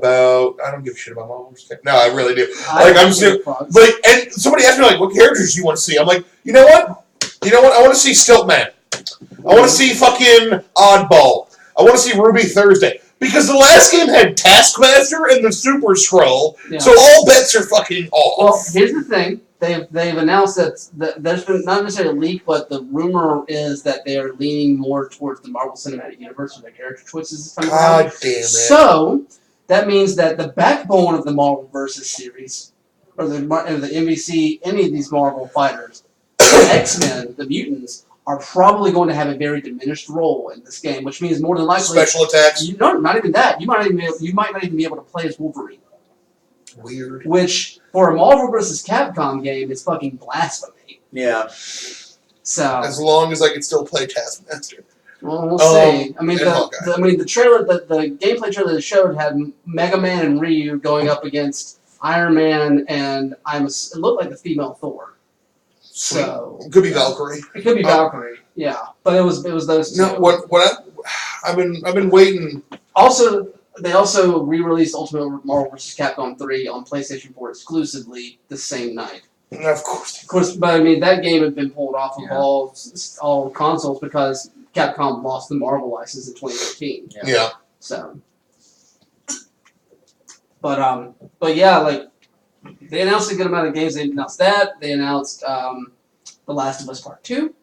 don't give a shit about Marvel vs. Capcom. No, I really do. Like, and somebody asked me, like, what characters do you want to see? I'm like, you know what? I want to see Stiltman. I want to see fucking Oddball. I want to see Ruby Thursday. Because the last game had Taskmaster and the Super Scroll, so all bets are fucking off. Well, here's the thing. They've announced that there's been not necessarily a leak, but the rumor is that they are leaning more towards the Marvel Cinematic Universe with their character choices this time around. God damn it. So, that means that the backbone of the Marvel Versus series, or the MVC, any of these Marvel fighters, X-Men, the mutants, are probably going to have a very diminished role in this game, which means more than likely special attacks. Not even that. You might not even be able to play as Wolverine. Weird. Which for a Marvel vs. Capcom game is fucking blasphemy. Yeah. So as long as I can still play Taskmaster. Well, we'll see. I mean, the trailer, the gameplay trailer they showed had Mega Man and Ryu going up against Iron Man and it looked like the female Thor. Sweet. So it could be Valkyrie. It could be Valkyrie, yeah. But it was those two. No, I've been waiting. Also, they also re-released Ultimate Marvel vs. Capcom 3 on PlayStation 4 exclusively the same night. Of course. Of course, but I mean that game had been pulled off of Yeah. all consoles because Capcom lost the Marvel license in 2015. Yeah. So, but yeah, like they announced a good amount of games. They announced that. They announced The Last of Us Part 2.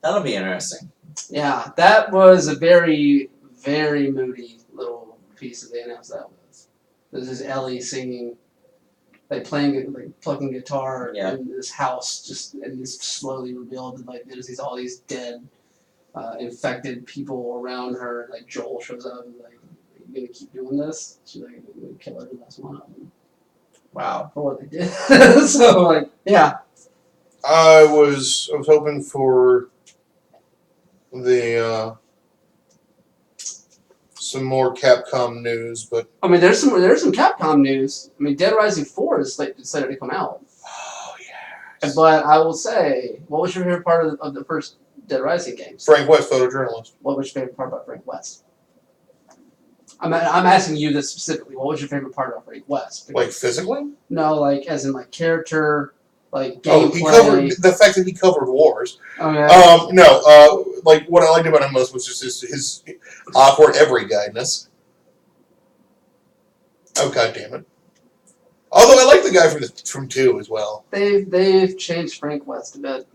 That'll be interesting. Yeah, that was a very, very moody little piece that they announced that with. This is Ellie singing, like playing, like plucking guitar in this house, and it's slowly revealed that like there's all these dead, infected people around her. Like Joel shows up and like, "Are you gonna keep doing this?" She's like, "I'm gonna kill every last one of them." Wow. For what they did. So like, yeah. I was hoping for the some more Capcom news, but I mean, there's some Capcom news. I mean, Dead Rising 4 is slated to come out. oh yeah, But I will say, what was your favorite part of the first Dead Rising games? Frank West, photojournalist. What was your favorite part about Frank West? I'm asking you this specifically. What was your favorite part about Frank West? Like physically? No, like as in like character, like Oh, gameplay. he covered the fact that he covered wars. Okay. No, like what I liked about him most was just his awkward every guyness. Oh god damn it! Although I like the guy from 2 as well. They've changed Frank West a bit.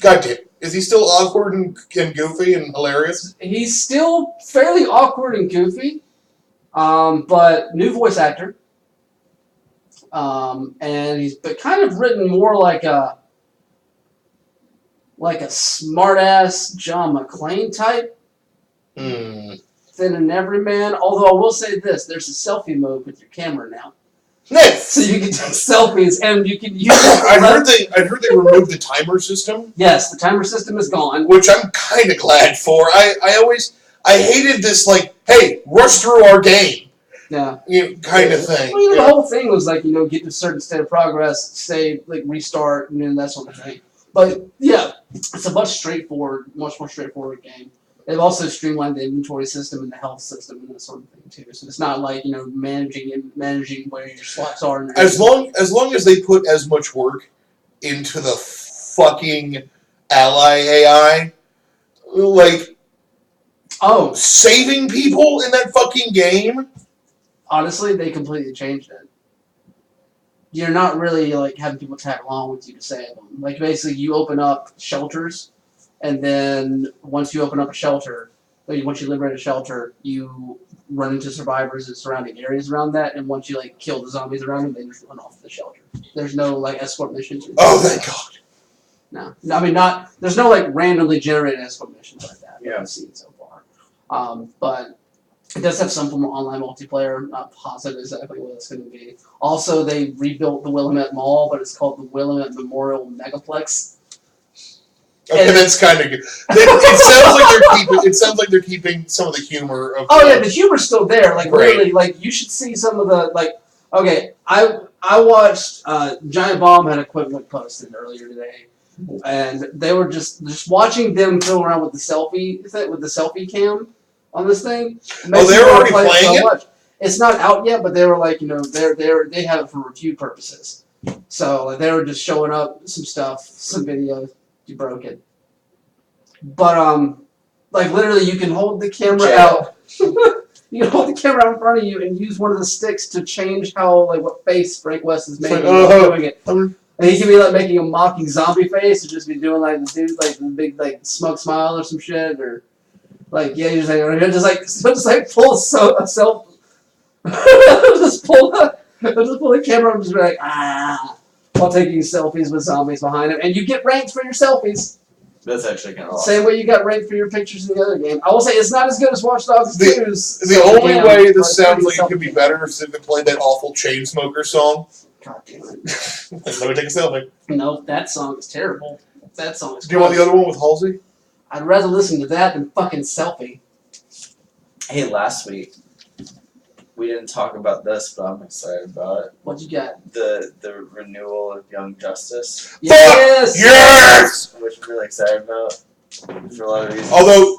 God damn, is he still awkward and goofy and hilarious? He's still fairly awkward and goofy, but new voice actor. And he's but kind of written more like a smart-ass John McClane type Hmm. than an everyman. Although I will say this, there's a selfie mode with your camera now. Nice. So you can take selfies and you can use I heard they removed the timer system, Yes, the timer system is gone. which I'm kind of glad for. I hated this like, hey, rush through our game, Yeah. kind of thing. Well, the whole thing was like, get to a certain state of progress, save, like restart, and then that sort of thing. But yeah, it's a much more straightforward game. They've also streamlined the inventory system and the health system and that sort of thing too. So it's not like managing where your slots are. And As long as they put as much work into the fucking ally AI, like saving people in that fucking game. Honestly, they completely changed it. You're not really like having people tag along with you to save them. Like basically, you open up shelters, and then once you open up a shelter, once you liberate a shelter, you run into survivors in surrounding areas around that, and once you like kill the zombies around them, they just run off the shelter. There's no like escort missions. Oh, thank God. No, I mean not. There's no like randomly generated escort missions like that. Yeah. I've seen so far. But it does have some form of online multiplayer. I'm not positive exactly what it's going to be. Also, they rebuilt the Willamette Mall, but it's called the Willamette Memorial Megaplex. Okay, And- that's kind of good. It sounds like they're keeping some of the humor of. Oh yeah, the humor's still there. Like Right. really, like you should see some of the like. Okay, I watched Giant Bomb had a quick look posted earlier today, and they were just watching them fiddle around with the selfie cam on this thing. Oh, they were already playing it? Much. It's not out yet, but they were like, they have it for review purposes. So like, they were just showing up some stuff, some videos. You broke it. But like literally, you can hold the camera out. You can hold the camera out in front of you and use one of the sticks to change what face Frank West is making while doing it. And he can be like making a mocking zombie face, or just be doing like the dude like the big like smug smile or some shit, or like just pull a self, just pull the camera and just be like while taking selfies with zombies behind him, and you get ranked for your selfies. That's actually kind of awesome. Same way you got ranked for your pictures in the other game. I will say it's not as good as Watch Dogs 2's. The only way this sounds like it could be better is if they played that awful Chainsmoker song. God damn it. Let me take a selfie. No, that song is terrible. That song is Do you want the other one with Halsey? I'd rather listen to that than fucking Selfie. Hey, last week we didn't talk about this, but I'm excited about it. What you got? The renewal of Young Justice, Yes! Yes! which I'm really excited about for a lot of reasons. Although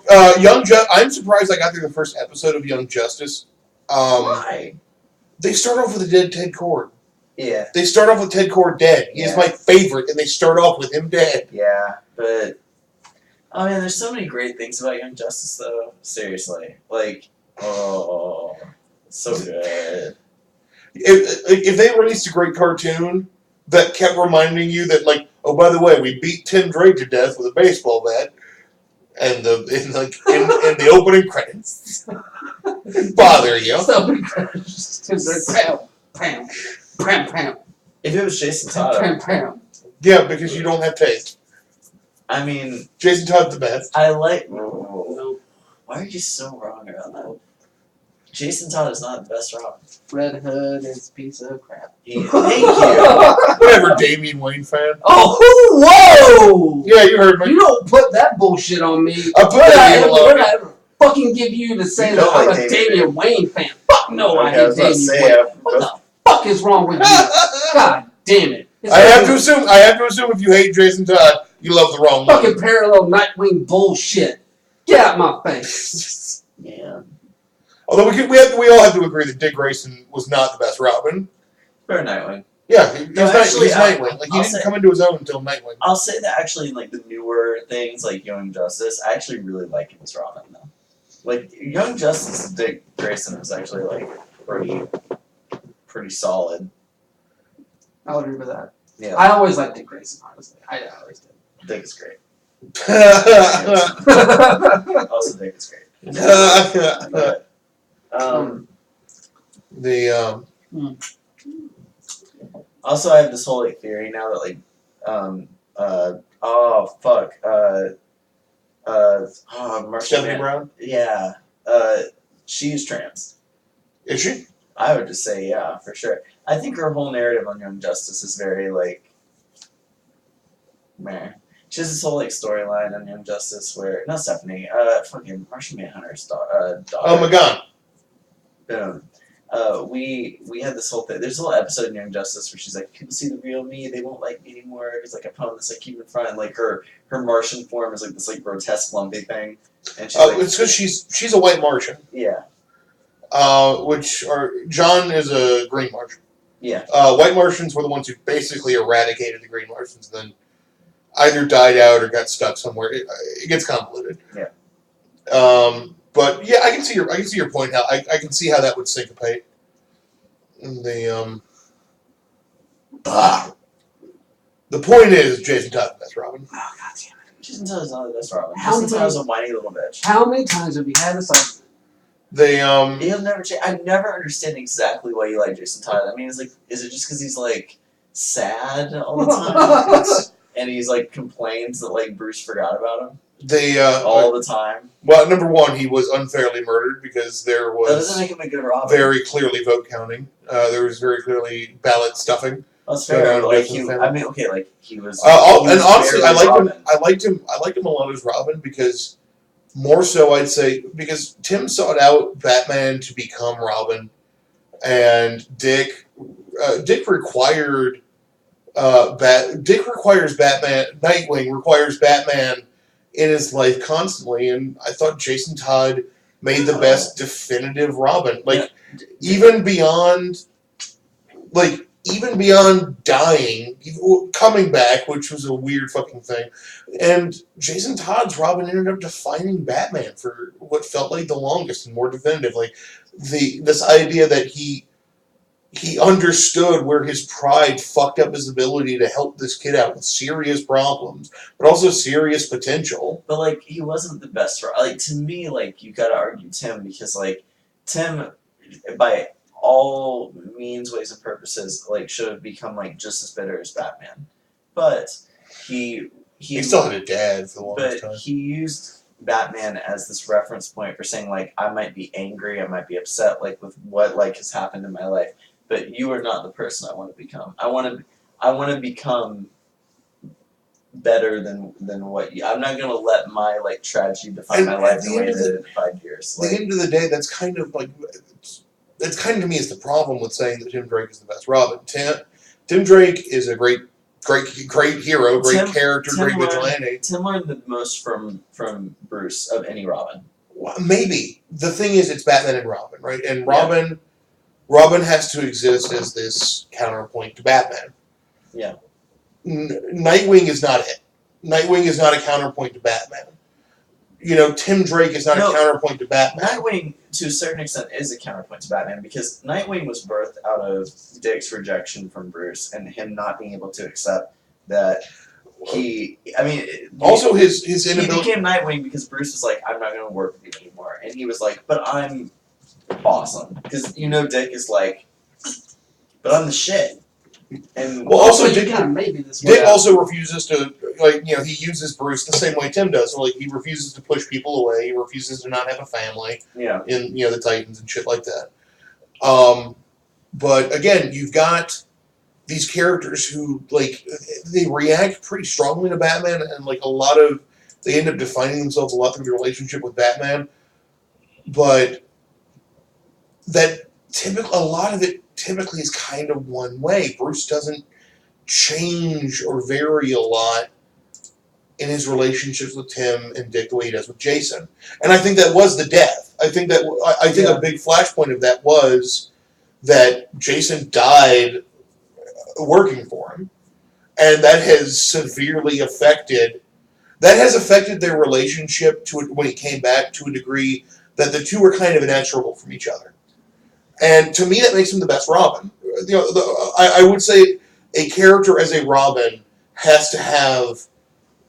I'm surprised I got through the first episode of Young Justice. Why? They start off with a dead Ted Cord. Yeah. They start off with Ted Core dead. He is my favorite, and they start off with him dead. Yeah, but oh man, there's so many great things about Young Justice though. Seriously, like, oh, so good. If they released a great cartoon that kept reminding you that, like, oh, by the way, we beat Tim Drake to death with a baseball bat, and in the opening credits, bother you. Pam, pam, pam, If it was Jason Todd, pam, pam. Yeah, because you don't have taste. I mean, Jason Todd's the best. I like. No. Why are you so wrong about that? Jason Todd is not the best Robin. Red Hood is a piece of crap. Thank you. Whatever, Damian Wayne fan. Oh, whoa! Yeah, you heard me. You don't put that bullshit on me. I put that What did I ever fucking give you to say You that don't I'm like a Damian Damian Wayne fan? Fuck no, I Okay, hate was about to Damian say, Wayne. What the fuck is wrong with you? God damn it! It's I have fucking- to assume if you hate Jason Todd, you love the wrong one. fucking parallel Nightwing bullshit. Get out my face. Yeah. Although we all have to agree that Dick Grayson was not the best Robin. Fair Nightwing. Yeah, he's No, actually, Nightwing. Like, he I'll didn't say- come into his own until Nightwing. I'll say that actually in like the newer things like Young Justice, I actually really like him as Robin though. Like Young Justice Dick Grayson was actually like pretty solid. I'll agree with that. Yeah. I always liked Dick Grayson, honestly. I always did. Dick is great. the Also Dick is great. But, also I have this whole like theory now that like Marsha Stephanie Man- Brown. Yeah. She's trans. Is she? I would just say yeah, for sure. I think her whole narrative on Young Justice is very like meh. She has this whole like storyline on Young Justice where not Stephanie, fucking Martian Manhunter's daughter. Oh my god. Boom. We had this whole thing. There's a whole episode in Young Justice where she's like, people see the real me, they won't like me anymore. It's like I put on this like human front, and like her Martian form is like this like grotesque lumpy thing. And she's like, It's because she's a white Martian. yeah, John is a green Martian. yeah. White Martians were the ones who basically eradicated the green Martians, and then either died out or got stuck somewhere. It gets convoluted. Yeah. But yeah, I can see your point. How I can see how that would syncopate. The point is, Jason Todd, that's Robin. Oh god damn it. Jason Todd is not the best Robin. How Jason Todd many- is a whiny little bitch. How many times have we had this argument? They He'll never change. I never understand exactly why you like Jason Todd. I mean, it's like, is it just because he's like sad all the time, and he's like complains that like Bruce forgot about him all the time? Well, number one, he was unfairly murdered because there That doesn't was make him a good Robin. very clearly vote counting. There was very clearly ballot stuffing. That's fair. Yeah, Like definitely he, fair. I mean, okay, like he was. And he was honestly, I barely liked him. Robin. I liked him a lot as Robin because more so, I'd say, because Tim sought out Batman to become Robin, and Dick required Dick requires Batman. Nightwing requires Batman in his life constantly, and I thought Jason Todd made the best definitive Robin. Like even beyond dying, coming back, which was a weird fucking thing. And Jason Todd's Robin ended up defining Batman for what felt like the longest and more definitive. Like this idea that he understood where his pride fucked up his ability to help this kid out with serious problems, but also serious potential. But like he wasn't the best. Like to me, like you gotta argue Tim because like Tim, by all means, ways, and purposes, like should have become like just as bitter as Batman. But he still had a dad for the longest but time. he used Batman as this reference point for saying like I might be angry, I might be upset like with what like has happened in my life, but you are not the person I want to become. I want to become better than what you. I'm not gonna let my like tragedy define And my at life the the way end of that it defined yours. At the end of the day, that's kind of to me is the problem with saying that Tim Drake is the best Robin. Tim Drake is a great hero, great character, great vigilante. Tim learned the most from Bruce of any Robin. Well, maybe the thing is, it's Batman and Robin, right? And Robin Robin has to exist as this counterpoint to Batman. Yeah. Nightwing is not it. Nightwing is not a counterpoint to Batman. Tim Drake is not a counterpoint to Batman. Nightwing, to a certain extent, is a counterpoint to Batman because Nightwing was birthed out of Dick's rejection from Bruce and him not being able to accept that he. I mean, also his he inability. became Nightwing because Bruce was like, "I'm not going to work with you anymore," and he was like, "But I'm awesome," because Dick is like, "But I'm the shit." And Well, also you Dick kind of made me this way. Dick also refuses to he uses Bruce the same way Tim does. So he refuses to push people away. He refuses to not have a family. Yeah. In the Titans and shit like that. But again, you've got these characters who they react pretty strongly to Batman, and they end up defining themselves a lot through their relationship with Batman. But a lot of it typically is kind of one way. Bruce doesn't change or vary a lot in his relationships with Tim and Dick the way he does with Jason. And I think that was the death. I think a big flashpoint of that was that Jason died working for him. And that has severely affected their relationship when he came back to a degree that the two were kind of inexorable from each other. And to me, that makes him the best Robin. I would say a character as a Robin has to have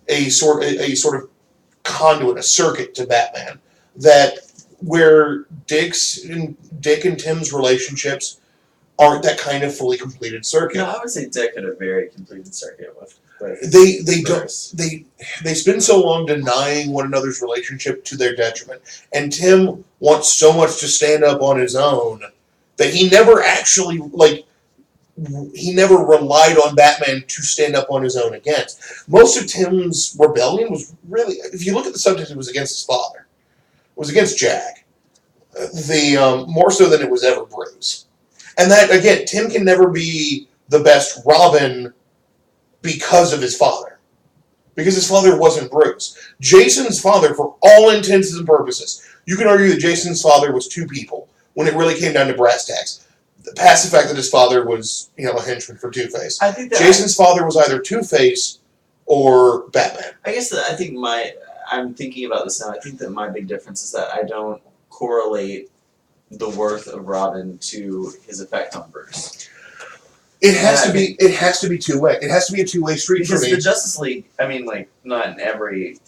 a sort of conduit, a circuit to Batman, that where Dick and Tim's relationships aren't that kind of fully completed circuit. No, I would say Dick had a very completed circuit with they spend so long denying one another's relationship to their detriment, and Tim wants so much to stand up on his own that he never actually he never relied on Batman to stand up on his own against. Most of Tim's rebellion was really, if you look at the subtext, it was against his father. It was against Jack. More so than it was ever Bruce. And that, again, Tim can never be the best Robin because of his father. Because his father wasn't Bruce. Jason's father, for all intents and purposes, you can argue that Jason's father was two people when it really came down to brass tacks. Past the fact that his father was, a henchman for Two-Face. I think that Jason's father was either Two-Face or Batman. I'm thinking about this now. I think that my big difference is that I don't correlate the worth of Robin to his effect on Bruce. It has to be two-way. It has to be a two-way street for Because me. the Justice League, not in every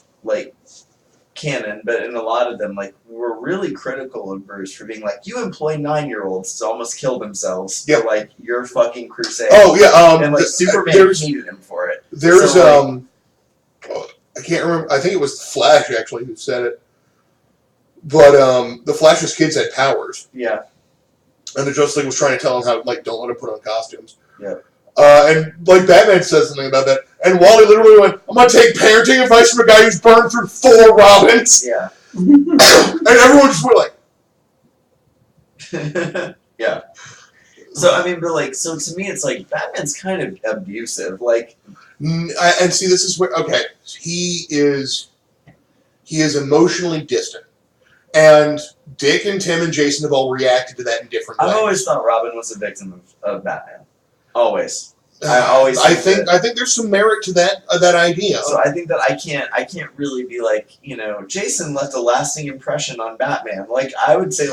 canon, but in a lot of them, were really critical of Bruce for being you employ 9-year-olds to almost kill themselves for your fucking crusade. Oh yeah, and Superman hated him for it. There's I can't remember. I think it was Flash actually who said it. But the Flash's kids had powers. Yeah. And the Justice League was trying to tell him how don't let him put on costumes. Yeah. And Batman says something about that. And Wally literally went, "I'm gonna take parenting advice from a guy who's burned through 4 Robins." Yeah. And everyone just went yeah. So so to me, it's Batman's kind of abusive. and see, this is where he is emotionally distant, and Dick and Tim and Jason have all reacted to that in different ways. I've always thought Robin was a victim of Batman. Always. I think there's some merit to that idea. So I think that I can't really be Jason left a lasting impression on Batman. I would say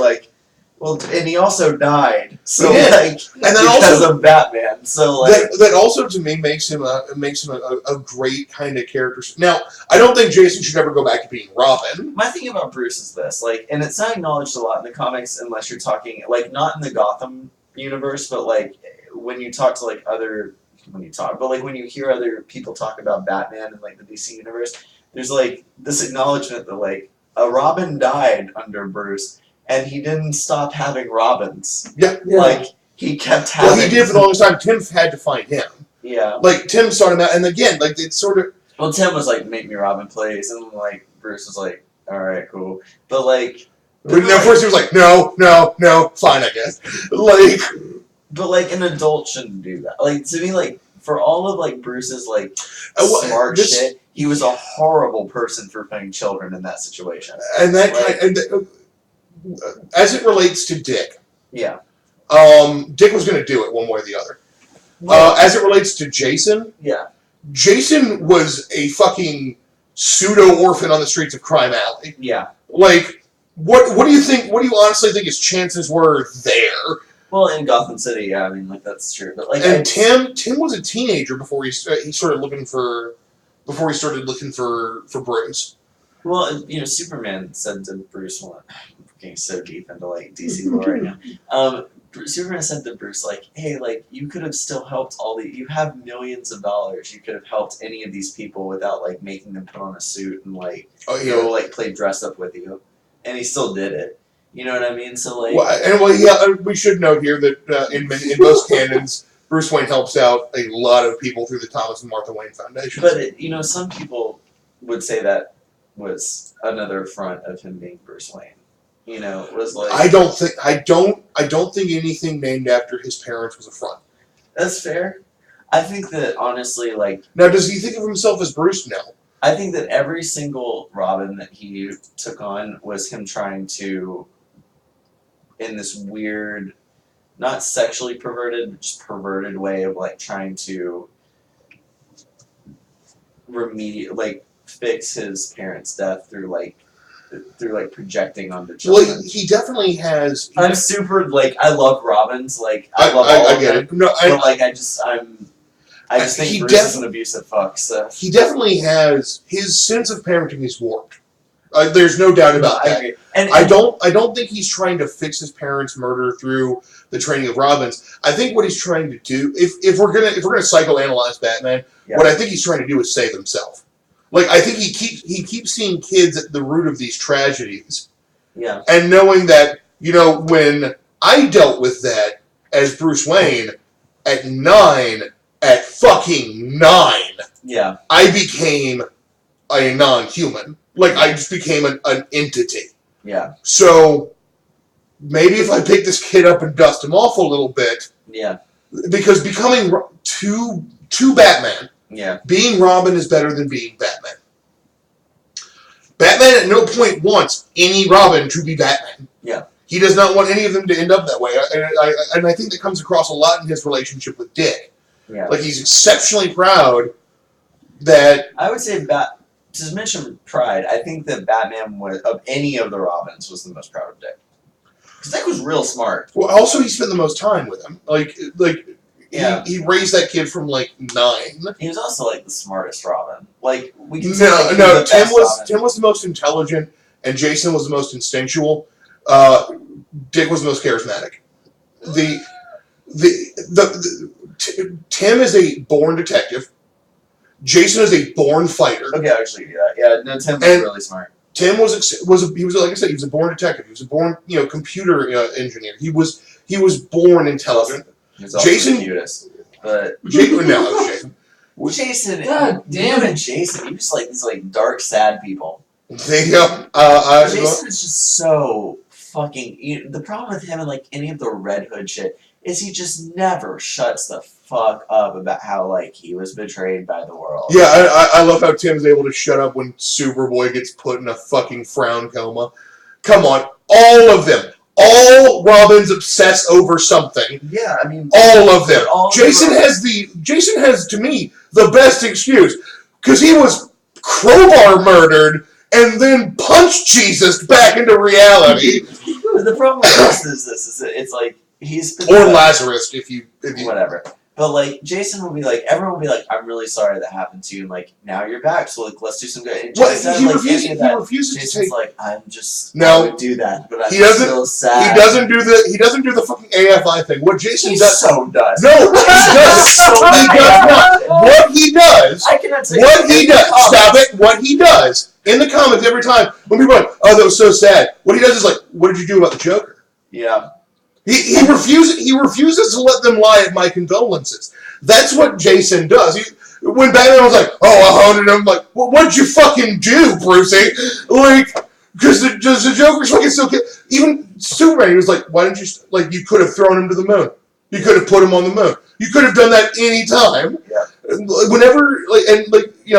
well, and he also died. So and then because of Batman. So that also to me makes him a great kind of character. Now, I don't think Jason should ever go back to being Robin. My thing about Bruce is this, and it's not acknowledged a lot in the comics unless you're talking not in the Gotham universe, but when you talk to when you hear other people talk about Batman and the DC universe, there's this acknowledgement that a Robin died under Bruce and he didn't stop having Robins. Yeah. He kept having. Well, he did for the longest time. Tim had to find him. Yeah. Tim started out, and again, it's sort of. Well, Tim was make me Robin, please, and Bruce was all right, cool, but But first he was no, fine, I guess. But an adult shouldn't do that. To me, for all of Bruce's smart shit, he was a horrible person for putting children in that situation. And that as it relates to Dick. Yeah. Dick was going to do it one way or the other. Well, As it relates to Jason, yeah. Jason was a fucking pseudo-orphan on the streets of Crime Alley. Yeah. Like, what do you think, what do you honestly think his chances were there? Well, in Gotham City, yeah, I mean, like, that's true. But, like, And Tim was a teenager before he started looking for Bruce. Well, you know, Superman said to Bruce, well, I'm getting so deep into, like, DC lore right now. Superman said to Bruce, like, hey, like, you could have still helped you have millions of dollars. You could have helped any of these people without, like, making them put on a suit and, like, go, like, play dress up with you. And he still did it. You know what I mean? So, like... We should note here that in most canons, Bruce Wayne helps out a lot of people through the Thomas and Martha Wayne Foundation. But, you know, some people would say that was another front of him being Bruce Wayne. You know, it was like... I don't think anything named after his parents was a front. That's fair. I think that, honestly, like... Now, does he think of himself as Bruce? No. I think that every single Robin that he took on was him trying to, in this weird, not sexually perverted, but just perverted way of, like, trying to fix his parents' death through projecting onto children. Well, he definitely has... I'm super, like, I love Robins, like, I love all of get them, it. No, but, like, I just think Bruce is an abusive fuck, so... He definitely has... His sense of parenting is warped. There's no doubt about that. I agree. And I don't think he's trying to fix his parents' murder through the training of Robins. I think what he's trying to do, if we're gonna psychoanalyze Batman, what I think he's trying to do is save himself. Like, I think he keeps seeing kids at the root of these tragedies. Yeah. And knowing that, you know, when I dealt with that as Bruce Wayne at fucking 9, Yeah. I became a non-human. Like, I just became an entity. Yeah. So, maybe if I pick this kid up and dust him off a little bit, Yeah. because becoming to Batman, Yeah. being Robin is better than being Batman. Batman at no point wants any Robin to be Batman. Yeah. He does not want any of them to end up that way. And I think that comes across a lot in his relationship with Dick. Yeah. Like, he's exceptionally proud that... I would say, to mention pride, I think that Batman of any of the Robins was the most proud of Dick. Because Dick was real smart. Well, also, he spent the most time with him. Yeah. He raised that kid from, 9. He was also, the smartest Robin. Like, we can No, Tim was the most intelligent, and Jason was the most instinctual. Dick was the most charismatic. Tim is a born detective. Jason is a born fighter. Okay, I'll actually do that. Yeah, no, Tim was really smart. Tim was like I said, he was a born detective. He was a born computer engineer. He was born intelligent. He was also Jason- the cutest. But No, that was Jason. Jason, God damn it. Jason, you just like these dark, sad people. There you go. Jason is just so fucking. The problem with him and any of the Red Hood shit is he just never shuts the fuck up about how he was betrayed by the world. Yeah, I love how Tim's able to shut up when Superboy gets put in a fucking frown coma. Come on, all of them. All Robins obsess over something. Yeah, I mean, all of them. all Jason has to me the best excuse because he was crowbar murdered and then punched Jesus back into reality. The problem with this is that it's he's been Or Lazarus, if you whatever. But Jason will be everyone will be I'm really sorry that happened to you, and now you're back, so let's do some good. And Well, Jason, he refuses to Jason's take. I'm just No. I would do that, but I'm He doesn't- still sad. He doesn't do the fucking AFI thing. What Jason He does? so does. No, he does. He does not. What he does. I cannot say What he does. Stop it. What he does in the comments every time when people are oh, that was so sad. What he does is what did you do about the Joker? Yeah. He refuses to let them lie at my condolences. That's what Jason does. When Batman was oh, I haunted him, well, what'd you fucking do, Brucey? Because the Joker's fucking still kid. Even Superman, he was why didn't you, you could have thrown him to the moon. You could have put him on the moon. You could have done that any time. Yeah. Whenever,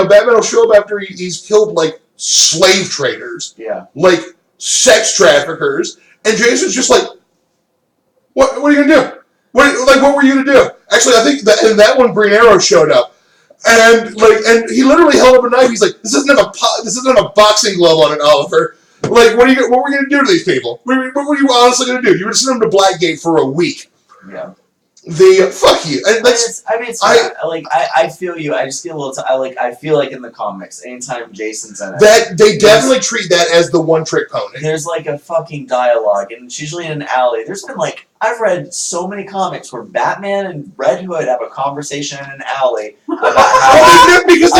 Batman will show up after he's killed, slave traders. Yeah. Sex traffickers. And Jason's just What are you gonna do? What were you to do? Actually, I think that in that one, Green Arrow showed up, and he literally held up a knife. He's like, this isn't a boxing glove on it, Oliver. Like, what were we gonna do to these people? What were you honestly gonna do? You were sending them to Blackgate for a week. Yeah. Fuck you. And that's, I feel you. I just feel a little. I feel like in the comics, anytime Jason's in it, that they definitely treat that as the one-trick pony. There's like a fucking dialogue, and it's usually in an alley. There's been I've read so many comics where Batman and Red Hood have a conversation in an alley about how because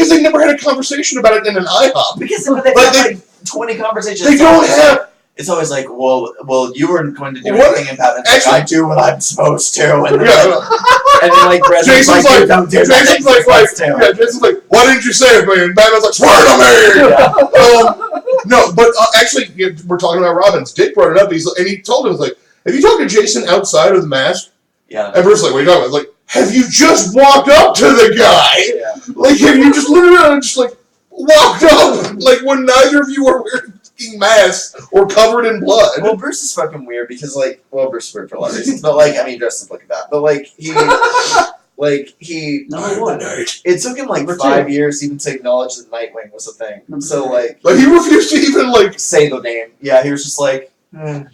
they never had a conversation about it in an IHOP. Because they've had 20 conversations. They don't have. It's always like, well, you weren't going to do anything about it. Actually, I do what I'm supposed to. And then, and then Jason's like, Jason's like, why didn't you say it, man? And Batman's like, swear to me! Yeah. No, but actually, we're talking about Robin's. Dick brought it up, and he told him, like, have you talked to Jason outside of the mask? Yeah. And Bruce's like, what are you talking about? Like, have you just walked up to the guy? Yeah. Like, have you just literally just, walked up? Like, when neither of you were wearing masks or covered in blood. Well, Bruce is fucking weird because, Bruce is weird for a lot of reasons, but, he dresses like that. But, he... Number one. It took him, 5 years even to acknowledge that Nightwing was a thing. So, But he refused to even, say the name. Yeah, he was just like... And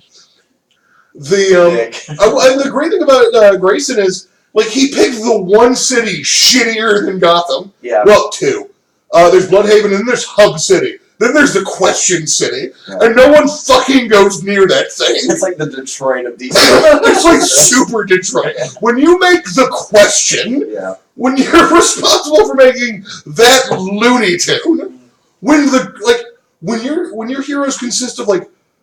the great thing about Grayson is, he picked the one city shittier than Gotham. Yeah. Well, two. There's Bloodhaven, and then there's Hub City. Then there's the Question City, and no one fucking goes near that thing. It's like the Detroit of DC. It's super Detroit. When you make the Question, when you're responsible for making that Looney Tune, when your heroes consist of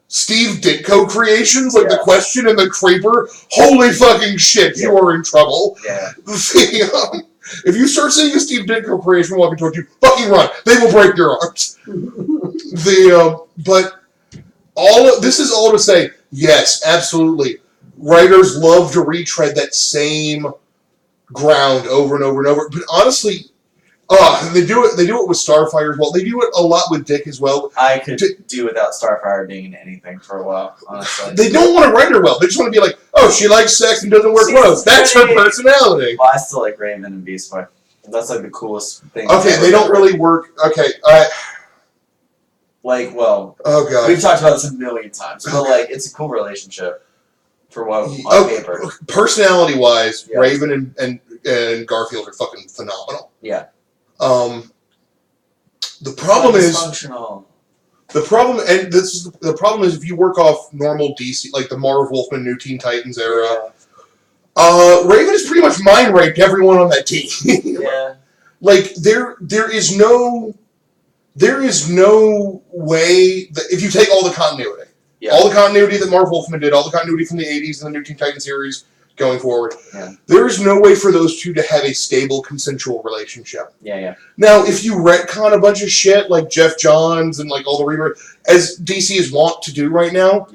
Steve Ditko creations, the Question and the Creeper, holy fucking shit, you are in trouble. Yeah. If you start seeing a Steve Ditko creation walking towards you, fucking run. They will break your arms. But this is all to say, yes, absolutely. Writers love to retread that same ground over and over and over. But honestly, they do it with Starfire as well. They do it a lot with Dick as well. I could do without Starfire being in anything for a while, honestly. They don't want to write her well. They just want to be like, oh, she likes sex and doesn't wear clothes. That's her personality. Well, I still like Raven and Beast Boy. That's the coolest thing. Okay, they don't really work. Okay, oh god, we've talked about this a million times, but it's a cool relationship for what on paper. Personality-wise, Raven and Garfield are fucking phenomenal. Yeah. The problem is dysfunctional. the problem is if you work off normal DC, like the Marv Wolfman New Teen Titans era, Raven has pretty much mind raped everyone on that team. Yeah. There is no way that if you take all the continuity, all the continuity that Marv Wolfman did, all the continuity from the 80s and the New Teen Titans series going forward, there is no way for those two to have a stable consensual relationship. Yeah. Now, if you retcon a bunch of shit like Jeff Johns and all the rebirth, as DC is wont to do right now,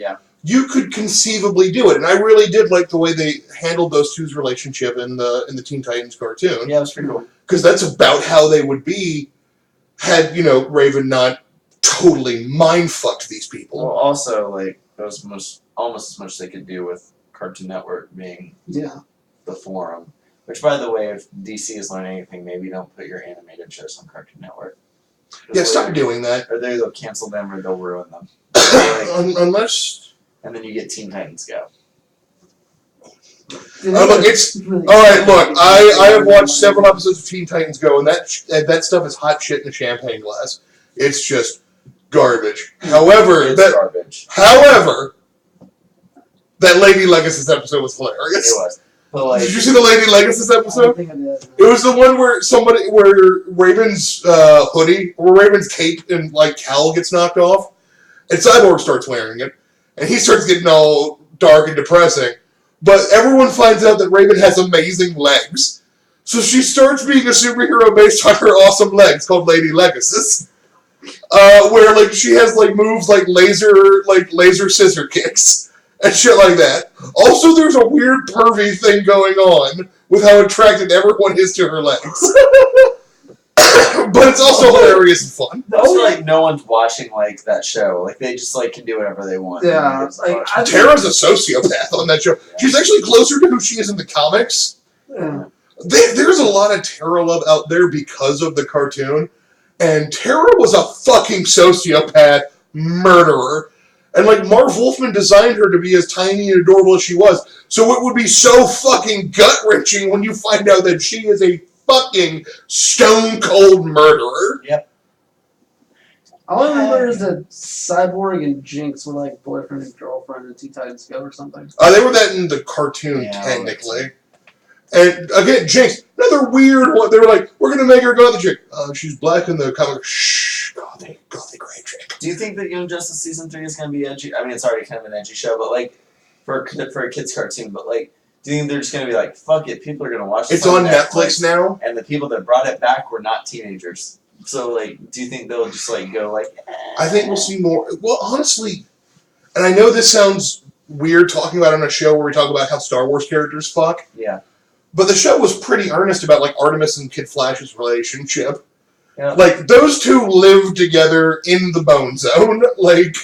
you could conceivably do it. And I really did like the way they handled those two's relationship in the Teen Titans cartoon. Yeah, it was pretty cool. Because that's about how they would be had, Raven not totally mind-fucked these people. Well, also, that was almost as much as they could do with Cartoon Network being the forum. Which, by the way, if DC is learning anything, maybe don't put your animated shows on Cartoon Network. Yeah, stop doing that. Or they'll cancel them or they'll ruin them. Unless... And then you get Teen Titans Go. Look, it's... Alright, look, I have watched several episodes of Teen Titans Go, and that stuff is hot shit in a champagne glass. It's just garbage. However, garbage. However, that Lady Legacy episode was hilarious. It was. But did you see the Lady Legacy episode? I think I did. It was the one where Raven's hoodie, or Raven's cape and cowl gets knocked off, and Cyborg starts wearing it, and he starts getting all dark and depressing. But everyone finds out that Raven has amazing legs, so she starts being a superhero based on her awesome legs, called Lady Legacy. Where she has moves like laser scissor kicks and shit like that. Also, there's a weird pervy thing going on with how attracted everyone is to her legs. but it's also hilarious and fun. That's like no one's watching like that show. Like they just like can do whatever they want. Yeah, Tara's a sociopath on that show. She's actually closer to who she is in the comics. Yeah. There's a lot of Tara love out there because of the cartoon, and Tara was a fucking sociopath murderer. And like Marv Wolfman designed her to be as tiny and adorable as she was, so it would be so fucking gut wrenching when you find out that she is a fucking stone cold murderer. Yep. All I remember is that Cyborg and Jinx were like boyfriend and girlfriend in Teen Titans Go or something. They were that in the cartoon, Yeah, technically. And again, Jinx, another weird one. They were like, we're going to make her go to the chick. She's black in the comic. Shh. Gothic great chick. Do you think that Young Justice season 3 is going to be edgy? I mean, it's already kind of an edgy show, but like for a kids cartoon. But like, do you think they're just going to be like, fuck it, people are going to watch this? It's on Netflix now. And the people that brought it back were not teenagers. So like, do you think they'll just like go like? I think we'll see more. Well, honestly, and I know this sounds weird talking about it on a show where we talk about how Star Wars characters fuck. Yeah. But the show was pretty earnest about like Artemis and Kid Flash's relationship. Yeah. Like those two lived together in the Bone Zone. Like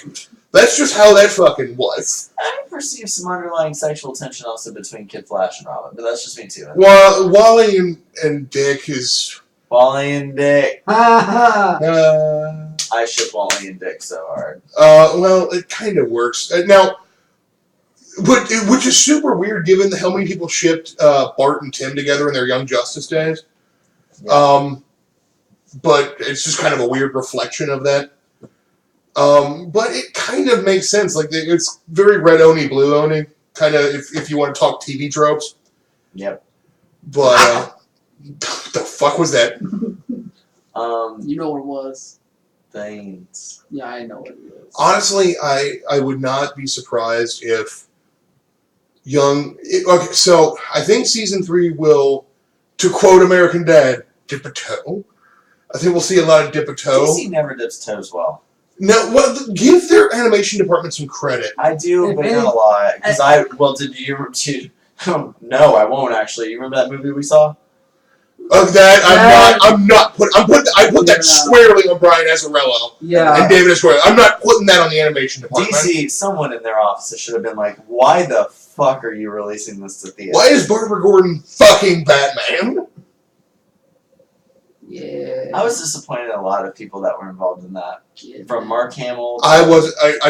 that's just how that fucking was. I perceive some underlying sexual tension also between Kid Flash and Robin, but that's just me too. Wally and Dick is. Wally and Dick. Uh, I ship Wally and Dick so hard. well, it kind of works now. Which is super weird given how many people shipped Bart and Tim together in their Young Justice days. Yeah. But it's just kind of a weird reflection of that. But it kind of makes sense. Like it's very red Oni, blue Oni, kind of if you want to talk TV tropes. Yep. But what the fuck was that? You know what it was. Things. Yeah, I know what it is. Honestly, I would not be surprised if okay, so I think season 3 will, to quote American Dad, dip a toe. I think we'll see a lot of dip a toe. DC never dips toes well. No, well, give their animation department some credit. I do, If but any- not a lot. Because no, I won't actually. You remember that movie we saw? Of that, I put that squarely on Brian Azzarello Yeah. and David Esquire. I'm not putting that on the animation department. DC, someone in their offices should have been like, why the fuck are you releasing this to theaters? Why is Barbara Gordon fucking Batman? Yeah. I was disappointed in a lot of people that were involved in that. From Mark Hamill. I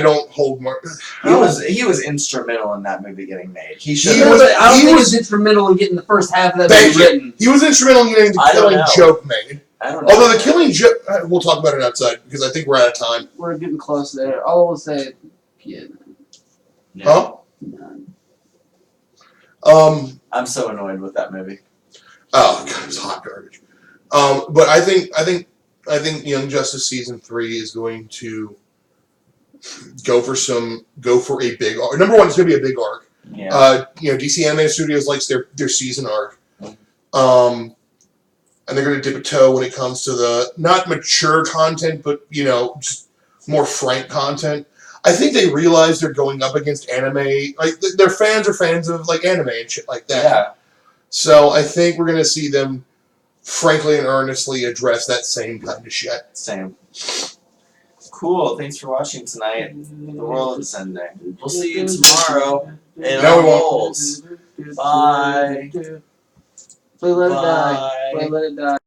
don't hold Mark. He was instrumental in that movie getting made. He should He have. was- I don't he think was- it's instrumental in getting the first half of that Thank movie you. written. He was instrumental in getting the I don't Killing know. Joke made. I don't know. Although the Killing Joke, we'll talk about it outside because I think we're out of time. We're getting close there. All I will say, yeah. Huh? None. I'm so annoyed with that movie. Oh god, it's hot garbage. But I think Young Justice season 3 is going to go for a big arc. Number one, it's going to be a big arc. Yeah. DC Animated Studios likes their season arc. And they're going to dip a toe when it comes to the not mature content, but just more frank content. I think they realize they're going up against anime. Like their fans are fans of like anime and shit like that. Yeah. So I think we're going to see them frankly and earnestly address that same kind of shit. Same. Cool. Thanks for watching tonight. The world is ending. We'll see you tomorrow in No, our we won't. holes. Bye. Play Let It Die. Bye. Play Let It Die.